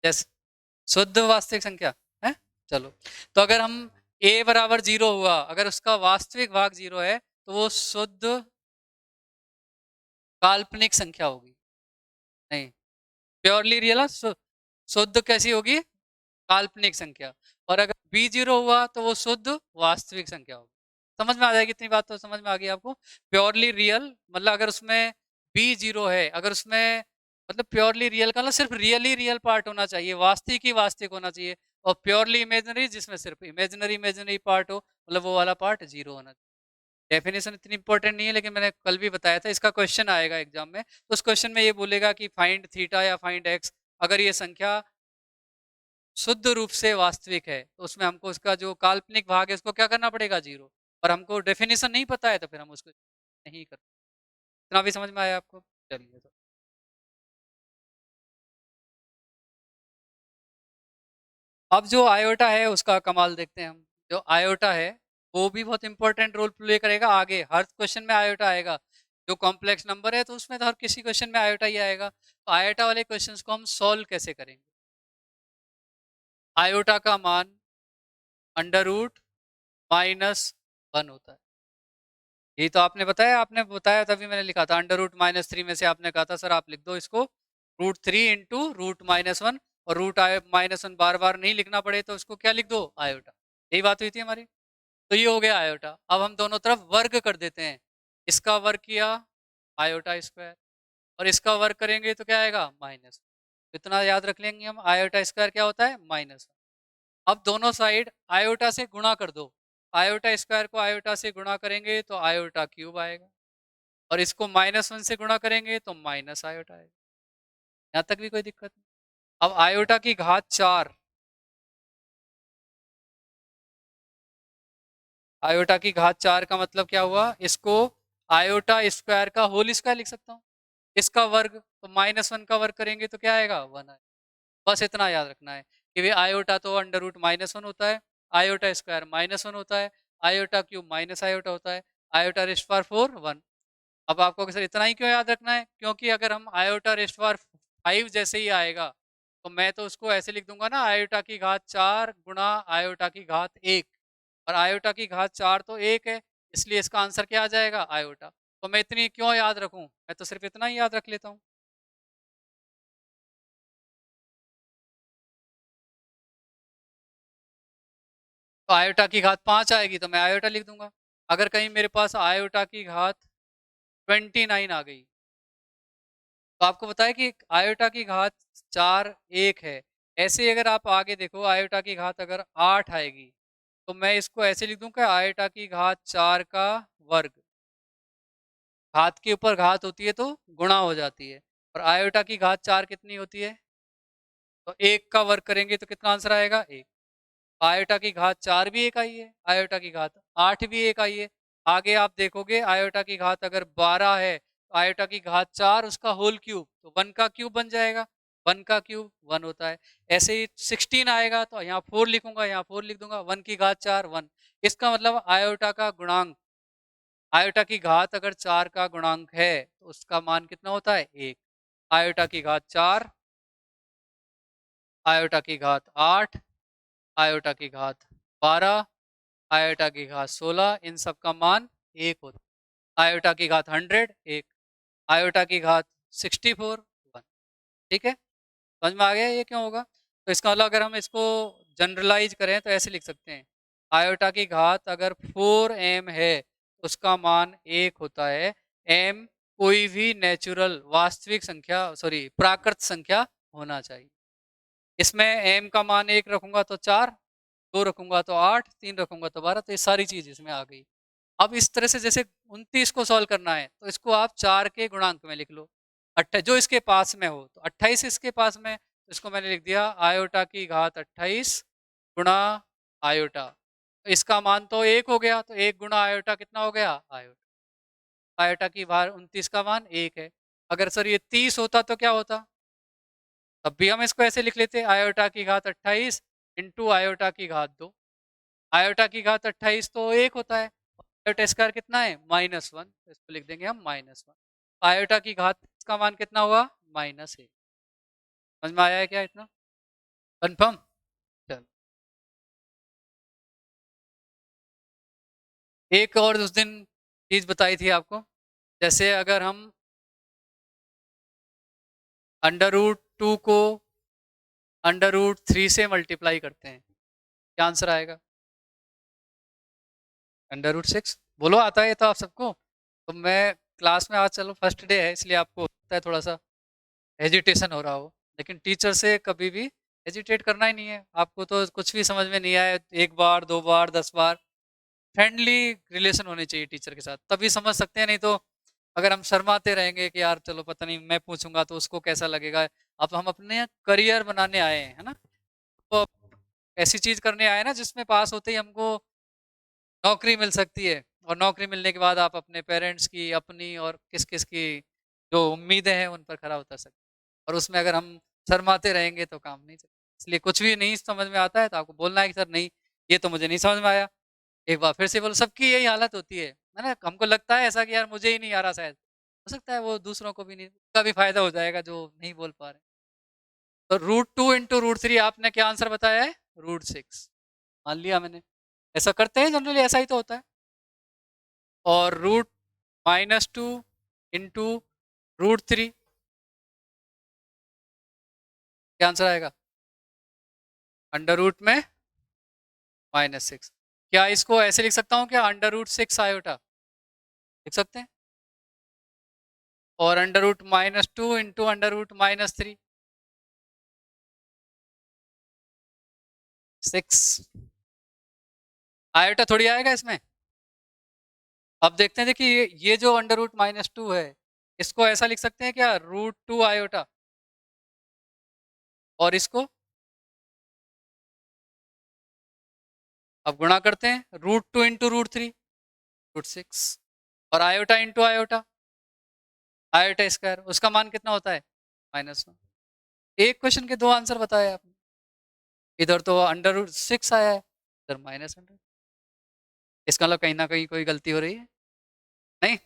जैसे शुद्ध वास्तविक संख्या है। चलो, तो अगर हम ए बराबर 0 हुआ, अगर उसका वास्तविक भाग 0 है तो वो शुद्ध काल्पनिक संख्या होगी। नहीं, प्योरली रियल शुद्ध कैसी होगी? काल्पनिक संख्या। और अगर बी 0 हुआ तो वो शुद्ध वास्तविक संख्या होगी। समझ में आ जाएगी? इतनी बात तो समझ में आ गई आपको? प्योरली रियल मतलब अगर उसमें बी 0 है, अगर उसमें मतलब प्योरली रियल का ना सिर्फ रियली रियल पार्ट होना चाहिए, वास्तविक ही वास्तविक होना चाहिए, और प्योरली इमेजिनरी जिसमें सिर्फ इमेजिनरी इमेजिनरी पार्ट हो, मतलब वो वाला पार्ट 0 होना चाहिए। डेफिनेशन इतनी इंपॉर्टेंट नहीं है, लेकिन मैंने कल भी बताया था, इसका क्वेश्चन आएगा एग्जाम में। तो उस क्वेश्चन में ये बोलेगा कि फाइंड थीटा या फाइंड एक्स, अगर ये संख्या शुद्ध रूप से वास्तविक है, तो उसमें हमको उसका जो काल्पनिक भाग है उसको क्या करना पड़ेगा, 0। और हमको डेफिनेशन नहीं पता है तो फिर हम उसको नहीं कर। इतना भी समझ में आया आपको? चलिए तो अब जो आयोटा है उसका कमाल देखते हैं हम। जो आयोटा है वो भी बहुत इंपॉर्टेंट रोल प्ले करेगा आगे, हर क्वेश्चन में आयोटा आएगा। जो कॉम्प्लेक्स नंबर है तो उसमें तो हर किसी क्वेश्चन में आयोटा ही आएगा। तो आयोटा वाले क्वेश्चंस को हम सॉल्व कैसे करेंगे? आयोटा का मान अंडर रूट -1 होता है। यही तो आपने बताया तभी मैंने लिखा था, अंडर रूट -3 में से आपने कहा था सर आप लिख दो इसको √3 इंटू √-1, और √-1 बार बार नहीं लिखना पड़े तो उसको क्या लिख दो, आयोटा। यही बात हुई थी हमारी। तो ये हो गया आयोटा। अब हम दोनों तरफ वर्ग कर देते हैं। इसका वर्ग किया आयोटा स्क्वायर, और इसका वर्ग करेंगे तो क्या आएगा, माइनस। इतना याद रख लेंगे हम, आयोटा स्क्वायर क्या होता है, -1। अब दोनों साइड आयोटा से गुणा कर दो। आयोटा स्क्वायर को आयोटा से गुणा करेंगे तो आयोटा क्यूब आएगा, और इसको -1 से गुणा करेंगे तो माइनस आयोटा आएगा। यहाँ तक भी कोई दिक्कत नहीं। अब आयोटा की घात 4, आयोटा की घात 4 का मतलब क्या हुआ, इसको आयोटा स्क्वायर का होल स्क्वायर लिख सकता हूँ। इसका वर्ग तो -1 का वर्ग करेंगे तो क्या आएगा, 1 आएगा। बस इतना याद रखना है कि भाई आयोटा तो अंडर रूट -1 होता है, आयोटा स्क्वायर -1 होता है, आयोटा क्यूब माइनस आयोटा होता है, आयोटा रेस्ट पावर 4 1। अब आपको सर इतना ही क्यों याद रखना है, क्योंकि अगर हम आयोटा रेस्ट पावर 5 जैसे ही आएगा तो मैं तो उसको ऐसे लिख दूंगा ना, आयोटा की घात 4 गुणा आयोटा की घात 1, और आयोटा की घात 4 तो 1 है, इसलिए इसका आंसर क्या आ जाएगा, आयोटा। तो मैं इतनी क्यों याद रखूं, मैं तो सिर्फ इतना ही याद रख लेता हूँ। तो आयोटा की घात 5 आएगी तो मैं आयोटा लिख दूंगा। अगर कहीं मेरे पास आयोटा की घात 29 आ गई, तो आपको बताया कि आयोटा की घात 4 1 है। ऐसे ही अगर आप आगे देखो, आयोटा की घात अगर 8 आएगी तो मैं इसको ऐसे लिख दूं कि आयोटा की घात 4 का वर्ग। घात के ऊपर घात होती है तो गुणा हो जाती है, और आयोटा की घात 4 कितनी होती है, तो 1 का वर्ग करेंगे तो कितना आंसर आएगा, 1। आयोटा की घात 4 भी एक आई है, आयोटा की घात 8 भी एक आई है। आगे आप देखोगे आयोटा की घात अगर 12 है तो आयोटा की घात 4 उसका होल क्यूब, तो 1 का क्यूब बन जाएगा। 1 का क्यूब 1 होता है। ऐसे ही 16 आएगा तो यहाँ 4 लिखूंगा, यहाँ 4 लिख दूंगा, 1 की घात 4 1। इसका मतलब आयोटा का गुणांक, आयोटा की घात अगर 4 का गुणांक है तो उसका मान कितना होता है, 1। आयोटा की घात 4, आयोटा की घात 8, आयोटा की घात 12, आयोटा की घात 16, इन सब का मान 1 होता है। आयोटा की घात 100 1, आयोटा की घात 64 1। ठीक है, समझ में आ गया ये क्यों होगा? तो इसका मतलब अगर हम इसको जनरलाइज करें तो ऐसे लिख सकते हैं, आयोटा की घात अगर 4m है तो उसका मान 1 होता है। m कोई भी नेचुरल वास्तविक संख्या, सॉरी प्राकृत संख्या होना चाहिए। इसमें m का मान 1 रखूंगा तो 4, 2 रखूंगा तो 8, 3 रखूंगा तो 12, तो ये सारी चीज इसमें आ गई। अब इस तरह से जैसे 29 को सॉल्व करना है तो इसको आप 4 के गुणांक में लिख लो, जो इसके पास में हो, तो 28 इसके पास में, तो इसको मैंने लिख दिया आयोटा की घात 28 गुणा आयोटा। तो इसका मान तो 1 हो गया, तो 1 गुणा आयोटा कितना हो गया, आयोटा। आयोटा की भार 29 का मान 1 है। अगर सर ये 30 होता तो क्या होता, तब भी हम इसको ऐसे लिख लेते, आयोटा की घात 28 इंटू आयोटा की घात 2। आयोटा की घात 28 तो 1 होता है, आयोटा स्क्वायर कितना है, -1, तो इसको लिख देंगे हम -1। आयोटा की घात का मान कितना हुआ, -1। समझ में आया है क्या इतना, कंफर्म? चल, एक और उस दिन चीज बताई थी आपको, जैसे अगर हम √2 को √3 से मल्टीप्लाई करते हैं, क्या आंसर आएगा, √6। बोलो आता है ये तो आप सबको, तो मैं क्लास में आज चलो फर्स्ट डे है, इसलिए आपको होता है थोड़ा सा हेजिटेशन हो रहा हो, लेकिन टीचर से कभी भी हेजिटेट करना ही नहीं है। आपको तो कुछ भी समझ में नहीं आए, 1 बार 2 बार 10 बार फ्रेंडली रिलेशन होने चाहिए टीचर के साथ, तभी समझ सकते हैं। नहीं तो अगर हम शर्माते रहेंगे कि यार चलो पता नहीं मैं पूछूंगा तो उसको कैसा लगेगा। अब हम अपने करियर बनाने आए हैं, है ना? तो ऐसी चीज करने आए हैं ना जिसमें पास होते ही हमको नौकरी मिल सकती है, और नौकरी मिलने के बाद आप अपने पेरेंट्स की, अपनी और किस किस की जो उम्मीदें हैं उन पर खरा उतर सकते हैं। और उसमें अगर हम शर्माते रहेंगे तो काम नहीं चलेगा। इसलिए कुछ भी नहीं समझ में आता है तो आपको बोलना है कि सर नहीं, ये तो मुझे नहीं समझ में आया। एक बार फिर से बोलो, सबकी यही हालत होती है ना? हमको लगता है ऐसा कि यार मुझे ही नहीं आ रहा, शायद हो सकता है वो दूसरों को भी नहीं, उसका भी फायदा हो जाएगा जो नहीं बोल पा रहे। तो √2 × √3 आपने क्या आंसर बताया है? √6 मान लिया मैंने। ऐसा करते हैं जनरली, ऐसा ही तो होता है। और √2 × √3 क्या आंसर आएगा? अंडर रूट में -6। क्या इसको ऐसे लिख सकता हूँ क्या? अंडर रूट 6 आयोटा लिख सकते हैं। और under root -2 × under root -3 6 iota थोड़ी आएगा इसमें। अब देखते हैं, देखिए ये जो अंडर रूट -2 है, इसको ऐसा लिख सकते हैं क्या? √2 आयोटा। और इसको अब गुणा करते हैं, √2 × √3 √6, और iota into iota, iota square, उसका मान कितना होता है? -1। एक क्वेश्चन के दो आंसर बताए आपने। इधर तो अंडर रूट 6 आया है, इधर -100। इसका मतलब कहीं ना कहीं कोई गलती हो रही है। नहीं,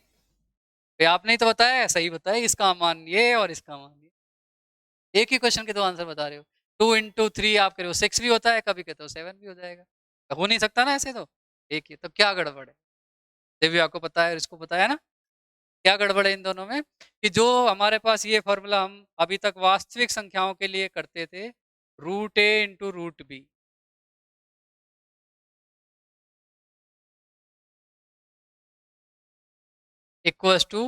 ये आपने ही तो बताया है, सही बताया, इसका मान ये और इसका मान ये। एक ही क्वेश्चन के दो आंसर बता रहे हो। 2 × 3 आप कह रहे हो 6 भी होता है, कभी कहते हो 7 भी हो जाएगा। तो हो नहीं सकता ना ऐसे तो। एक ही तो, क्या गड़बड़ है? दिव्या को पता है और इसको पता है ना, क्या गड़बड़ है इन दोनों में? कि जो हमारे पास ये फॉर्मूला हम अभी तक वास्तविक संख्याओं के लिए करते थे, √a × √b equals to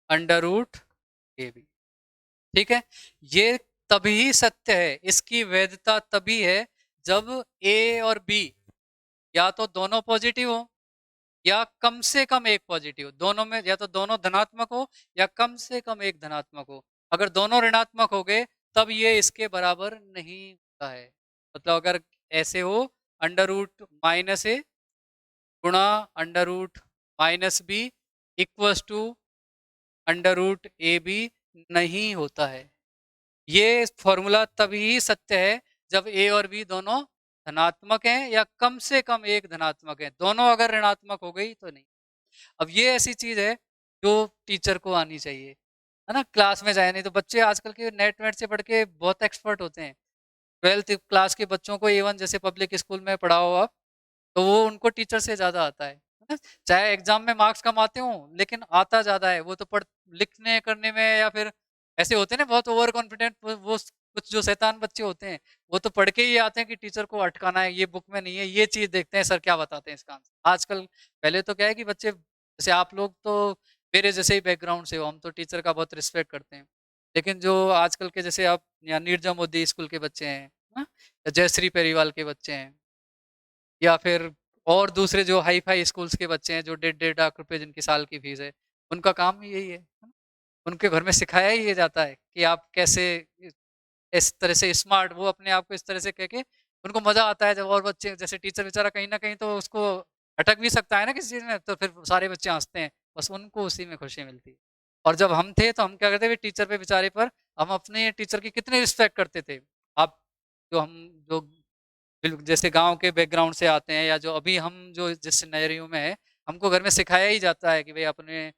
under root ab। ठीक है, ये तभी सत्य है, इसकी वैधता तभी है जब a और b या तो दोनों पॉजिटिव हो या कम से कम एक पॉजिटिव हो। दोनों में या तो दोनों धनात्मक हो या कम से कम एक धनात्मक हो। अगर दोनों ऋणात्मक हो गए तब ये इसके बराबर नहीं होता है। मतलब अगर ऐसे हो, अंडर रूट -a गुणा under root -b equals to under root ab नहीं होता है। ये फॉर्मूला तभी सत्य है जब a और b दोनों धनात्मक हैं या कम से कम एक धनात्मक है। दोनों अगर ऋणात्मक हो गई तो नहीं। अब ये ऐसी चीज है जो टीचर को आनी चाहिए, है ना? क्लास में जाए, नहीं तो बच्चे आजकल के नेट वेट से पढ़ के बहुत एक्सपर्ट होते हैं। 12th क्लास के बच्चों को इवन जैसे पब्लिक स्कूल में पढ़ाओ आप, तो वो उनको टीचर से ज़्यादा आता है ना? चाहे एग्जाम में मार्क्स कम आते हों, लेकिन आता ज़्यादा है। वो तो पढ़ लिखने करने में, या फिर ऐसे होते हैं ना बहुत ओवर कॉन्फिडेंट, वो कुछ जो शैतान बच्चे होते हैं, वो तो पढ़ के ही आते हैं कि टीचर को अटकाना है, ये बुक में नहीं है, ये चीज़ देखते हैं सर क्या बताते हैं इसका आंसर। आजकल, पहले तो क्या है कि बच्चे, जैसे आप लोग तो मेरे जैसे ही बैकग्राउंड से हो, हम तो टीचर का बहुत रिस्पेक्ट करते हैं। लेकिन जो आजकल के, जैसे आप या नीरजा मोदी स्कूल के बच्चे हैं, हाँ? या जयश्री पेरीवाल के बच्चे हैं, या फिर और दूसरे जो हाई फाई स्कूल्स के बच्चे हैं जो 1.5 लाख रुपए जिनकी साल की फीस है, उनका काम ही यही है। उनके घर में सिखाया ही ये जाता है कि आप कैसे इस तरह से स्मार्ट, वो अपने आप को इस तरह से कह के उनको मजा आता है जब और बच्चे, जैसे टीचर बेचारा कहीं ना कहीं तो उसको अटक भी सकता है ना किसी चीज में, तो फिर सारे बच्चे हंसते हैं, बस उनको उसी में खुशी मिलती है। और जब हम थे तो हम क्या करते थे टीचर पे बेचारे पर, हम अपने टीचर की कितनी रिस्पेक्ट करते थे। आप जो हम जो जैसे गांव के बैकग्राउंड से आते हैं, या जो अभी हम जो जिस सिनेरियो में है, हमको घर में सिखाया ही जाता है कि भाई अपने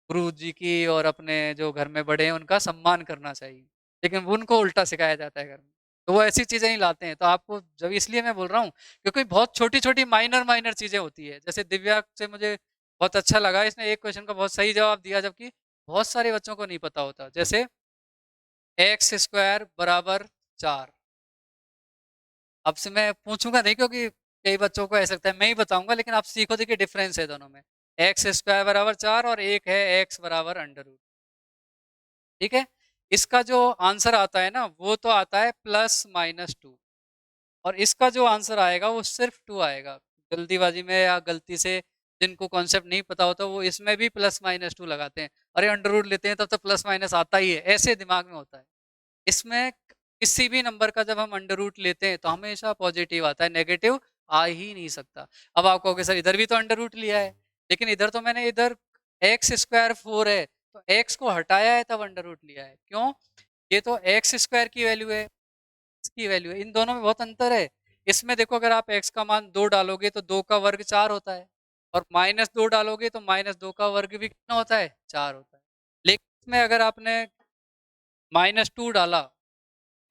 गुरु जी की और अपने जो घर में बड़े हैं उनका सम्मान करना चाहिए। लेकिन वो उनको उल्टा सिखाया जाता है घर में। तो वो ऐसी चीजें ही लाते हैं। तो आपको जब, इसलिए मैं बोल रहा हूँ क्योंकि बहुत छोटी छोटी माइनर माइनर चीजें होती है। जैसे दिव्या से मुझे बहुत अच्छा लगा, इसने एक क्वेश्चन का बहुत सही जवाब दिया, जबकि बहुत सारे बच्चों को नहीं पता होता। जैसे x² = 4। अब से मैं पूछूंगा नहीं, क्योंकि कई बच्चों को ऐसा लगता है मैं ही बताऊंगा, लेकिन आप सीखो, देखिए डिफरेंस है दोनों में। एक्स स्क्वायर बराबर 4 और एक है एक्स बराबर अंडर रूट। ठीक है, इसका जो आंसर आता है ना वो तो आता है +-2, और इसका जो आंसर आएगा वो सिर्फ 2 आएगा। जल्दीबाजी में या गलती से जिनको कॉन्सेप्ट नहीं पता होता वो इसमें भी +-2 लगाते हैं, अरे अंडर रूट लेते हैं तब तो प्लस माइनस आता ही है, ऐसे दिमाग में होता है। इसमें किसी भी नंबर का जब हम अंडर रूट लेते हैं तो हमेशा पॉजिटिव आता है, नेगेटिव आ ही नहीं सकता। अब आप कहोगे सर इधर भी तो अंडर रूट लिया है, लेकिन इधर तो मैंने इधर एक्स स्क्वायर 4 है तो एक्स को हटाया है तब अंडर रूट लिया है। क्यों? ये तो एक्स स्क्वायर की वैल्यू है, इसकी वैल्यू है, इन दोनों में बहुत अंतर है। इसमें देखो अगर आप एक्स का मान 2 डालोगे तो 2 का वर्ग 4 होता है, और -2 डालोगे तो -2 का वर्ग भी कितना होता है? 4 होता है। लेकिन इसमें अगर आपने -2 डाला,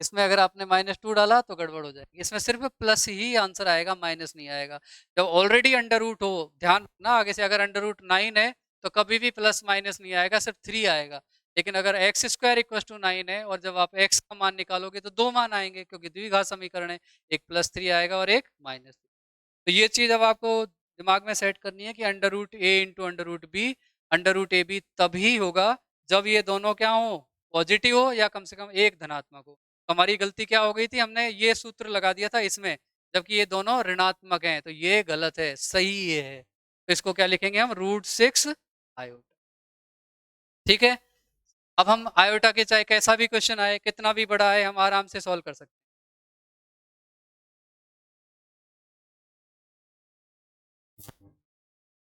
इसमें अगर आपने -2 डाला तो गड़बड़ हो जाएगी। इसमें सिर्फ प्लस ही आंसर आएगा, माइनस नहीं आएगा। जब ऑलरेडी अंडर रूट हो, ध्यान रखना आगे से, अगर अंडर रूट 9 है तो कभी भी प्लस माइनस नहीं आएगा, सिर्फ 3 आएगा। लेकिन अगर एक्स स्क्वायर इक्वल टू 9 है और जब आप एक्स का मान निकालोगे तो 2 मान आएंगे, क्योंकि द्विघात समीकरण है, एक +3 आएगा और एक -3। तो ये चीज अब आपको दिमाग में सेट करनी है कि under root a into under root b, under root a b तभी होगा जब ये दोनों क्या हो, पॉजिटिव हो या कम से कम एक धनात्मक हो। तो हमारी गलती क्या हो गई थी, हमने ये सूत्र लगा दिया था इसमें, जबकि ये दोनों ऋणात्मक हैं, तो ये गलत है, सही ये है। तो इसको क्या लिखेंगे हम, √6 आयोटा। ठीक है, अब हम आयोटा के चाहे कैसा भी क्वेश्चन आए, कितना भी बड़ा है, हम आराम से सॉल्व कर सकते हैं।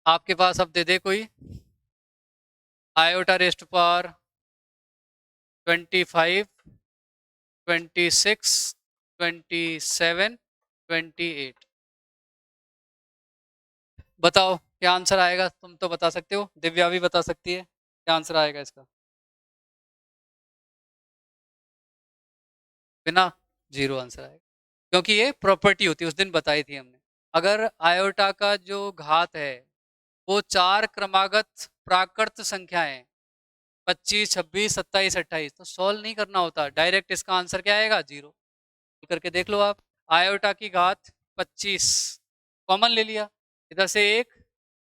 आपके पास अब दे दे कोई आयोटा रेस्ट पावर 25, 26, 27, 28, बताओ क्या आंसर आएगा। तुम तो बता सकते हो, दिव्या भी बता सकती है, क्या आंसर आएगा इसका। बिना, 0 आंसर आएगा, क्योंकि ये प्रॉपर्टी होती है, उस दिन बताई थी हमने। अगर आयोटा का जो घात है वो 4 क्रमागत प्राकृत संख्याएं 25, 26, 27, 28, तो सॉल्व नहीं करना होता, डायरेक्ट इसका आंसर क्या आएगा, 0। करके देख लो आप, आयोटा की घात 25 कॉमन ले लिया, इधर से 1,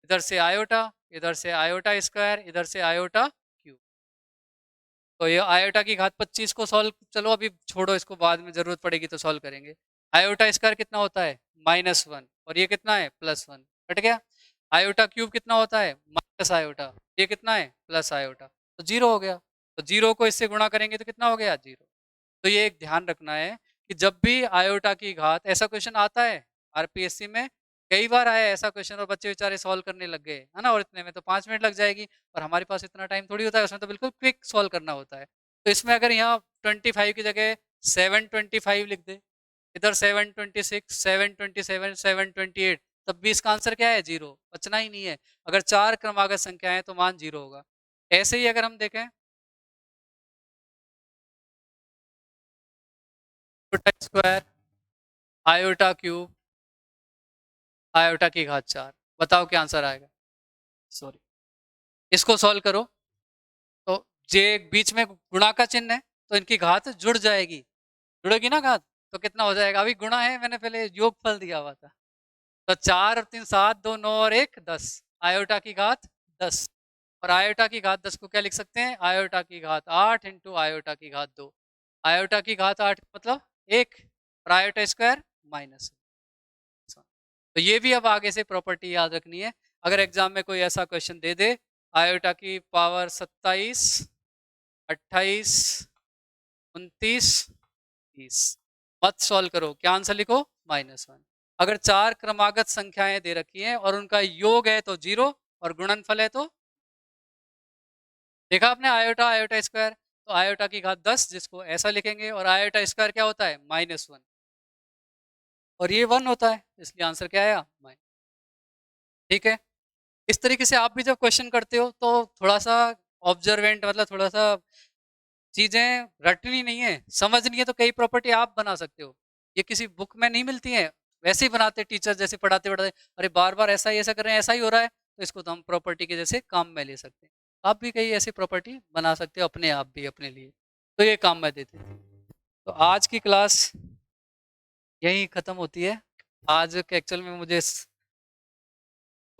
इधर से आयोटा, इधर से आयोटा स्क्वायर, इधर से आयोटा क्यूब। तो ये आयोटा की घात 25 को सॉल्व, चलो अभी छोड़ो इसको, बाद में जरूरत पड़ेगी तो सॉल्व करेंगे। आयोटा स्क्वायर कितना होता है, -1, और ये कितना है, +1, कट गया। आयोटा क्यूब कितना होता है, माइनस आयोटा, ये कितना है, प्लस आयोटा, तो 0 हो गया। तो 0 को इससे गुणा करेंगे तो कितना हो गया, 0। तो ये एक ध्यान रखना है कि जब भी आयोटा की घात, ऐसा क्वेश्चन आता है आरपीएससी में, कई बार आया ऐसा क्वेश्चन और बच्चे बेचारे सॉल्व करने लग गए है ना, और इतने में तो 5 मिनट लग जाएगी, और हमारे पास इतना टाइम थोड़ी होता है, उसमें तो बिल्कुल क्विक सॉल्व करना होता है। तो इसमें अगर यहाँ 25 की जगह 725 लिख दे, इधर 726, 727, 728, तब भी इसका आंसर क्या है, 0, बचना ही नहीं है। अगर 4 क्रमागत संख्या है तो मान 0 होगा। ऐसे ही अगर हम देखें स्क्वायर, आयोटा क्यूब, आयोटा की घात 4, बताओ क्या आंसर आएगा। सॉरी, इसको सॉल्व करो तो जे बीच में गुणा का चिन्ह है तो इनकी घात जुड़ जाएगी, जुड़ेगी ना घात, तो कितना हो जाएगा, अभी गुणा है, मैंने पहले योगफल दिया हुआ था। तो 4 और 3 7, 2 9 और 1 10, आयोटा की घात 10, और आयोटा की घात 10 को क्या लिख सकते हैं, आयोटा की घात 8 इंटू आयोटा की घात 2। आयोटा की घात 8 मतलब 1, और आयोटा स्क्वायर -। तो ये भी अब आगे से प्रॉपर्टी याद रखनी है, अगर एग्जाम में कोई ऐसा क्वेश्चन दे दे, आयोटा की पावर 27, 28, 29, 30, मत सॉल्व करो, क्या आंसर लिखो, -1। अगर 4 क्रमागत संख्याएं दे रखी हैं और उनका योग है तो 0, और गुणनफल है तो, देखा आपने, आयोटा आयोटा स्क्वायर, तो आयोटा की घात 10 जिसको ऐसा लिखेंगे, और आयोटा स्क्वायर क्या होता है, -1, और ये 1 होता है, इसलिए आंसर क्या आया, -। ठीक है, इस तरीके से आप भी जब क्वेश्चन करते हो तो थोड़ा सा ऑब्जर्वेंट, मतलब थोड़ा सा चीजें रटनी नहीं है, समझनी है, तो कई प्रॉपर्टी आप बना सकते हो, ये किसी बुक में नहीं मिलती है, वैसे ही बनाते टीचर, जैसे पढ़ाते पढ़ाते, अरे बार बार ऐसा ही ऐसा कर रहे हैं, ऐसा ही हो रहा है, तो इसको तो हम प्रॉपर्टी के जैसे काम में ले सकते हैं। आप भी कई ऐसी प्रॉपर्टी बना सकते हो अपने आप भी, अपने लिए, तो ये काम में देते हैं। तो आज की क्लास यही खत्म होती है। आज के एक्चुअल में मुझे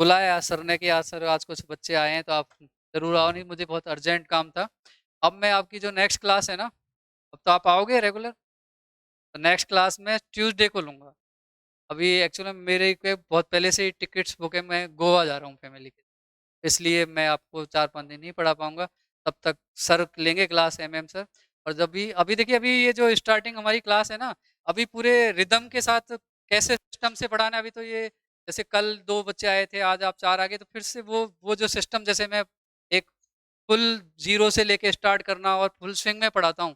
बुलाया सर ने कि आज सर आज कुछ बच्चे आए हैं तो आप ज़रूर आओ, नहीं मुझे बहुत अर्जेंट काम था। अब मैं आपकी जो नेक्स्ट क्लास है ना, अब तो आप आओगे रेगुलर? तो नेक्स्ट क्लास मैं ट्यूसडे को लूँगा। अभी एक्चुअली मेरे के बहुत पहले से ही टिकट्स बुक है, मैं गोवा जा रहा हूँ फैमिली के, इसलिए मैं आपको 4-5 दिन नहीं पढ़ा पाऊँगा। तब तक सर लेंगे क्लास एमएम सर। और जब भी अभी देखिए अभी ये जो स्टार्टिंग हमारी क्लास है ना, अभी पूरे रिदम के साथ कैसे सिस्टम से पढ़ाना है, अभी तो ये जैसे कल 2 बच्चे आए थे, आज आप 4 आ गए, तो फिर से वो जो सिस्टम जैसे मैं एक फुल ज़ीरो से लेके स्टार्ट करना और फुल स्विंग में पढ़ाता हूँ,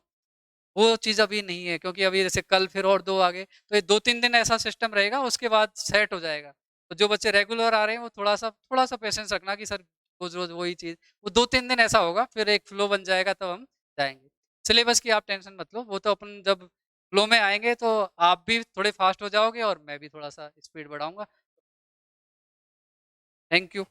वो चीज़ अभी नहीं है, क्योंकि अभी जैसे कल फिर और 2 आ गए, तो ये 2-3 दिन ऐसा सिस्टम रहेगा, उसके बाद सेट हो जाएगा। तो जो बच्चे रेगुलर आ रहे हैं वो थोड़ा-सा पेशेंस रखना कि सर रोज़-रोज़ वही चीज़, वो 2-3 दिन ऐसा होगा, फिर एक फ्लो बन जाएगा तब हम जाएँगे। सिलेबस की आप टेंशन मत लो, वो तो अपन जब फ्लो में आएँगे तो आप भी थोड़े फास्ट हो जाओगे और मैं भी थोड़ा-सा स्पीड बढ़ाऊँगा। Thank you.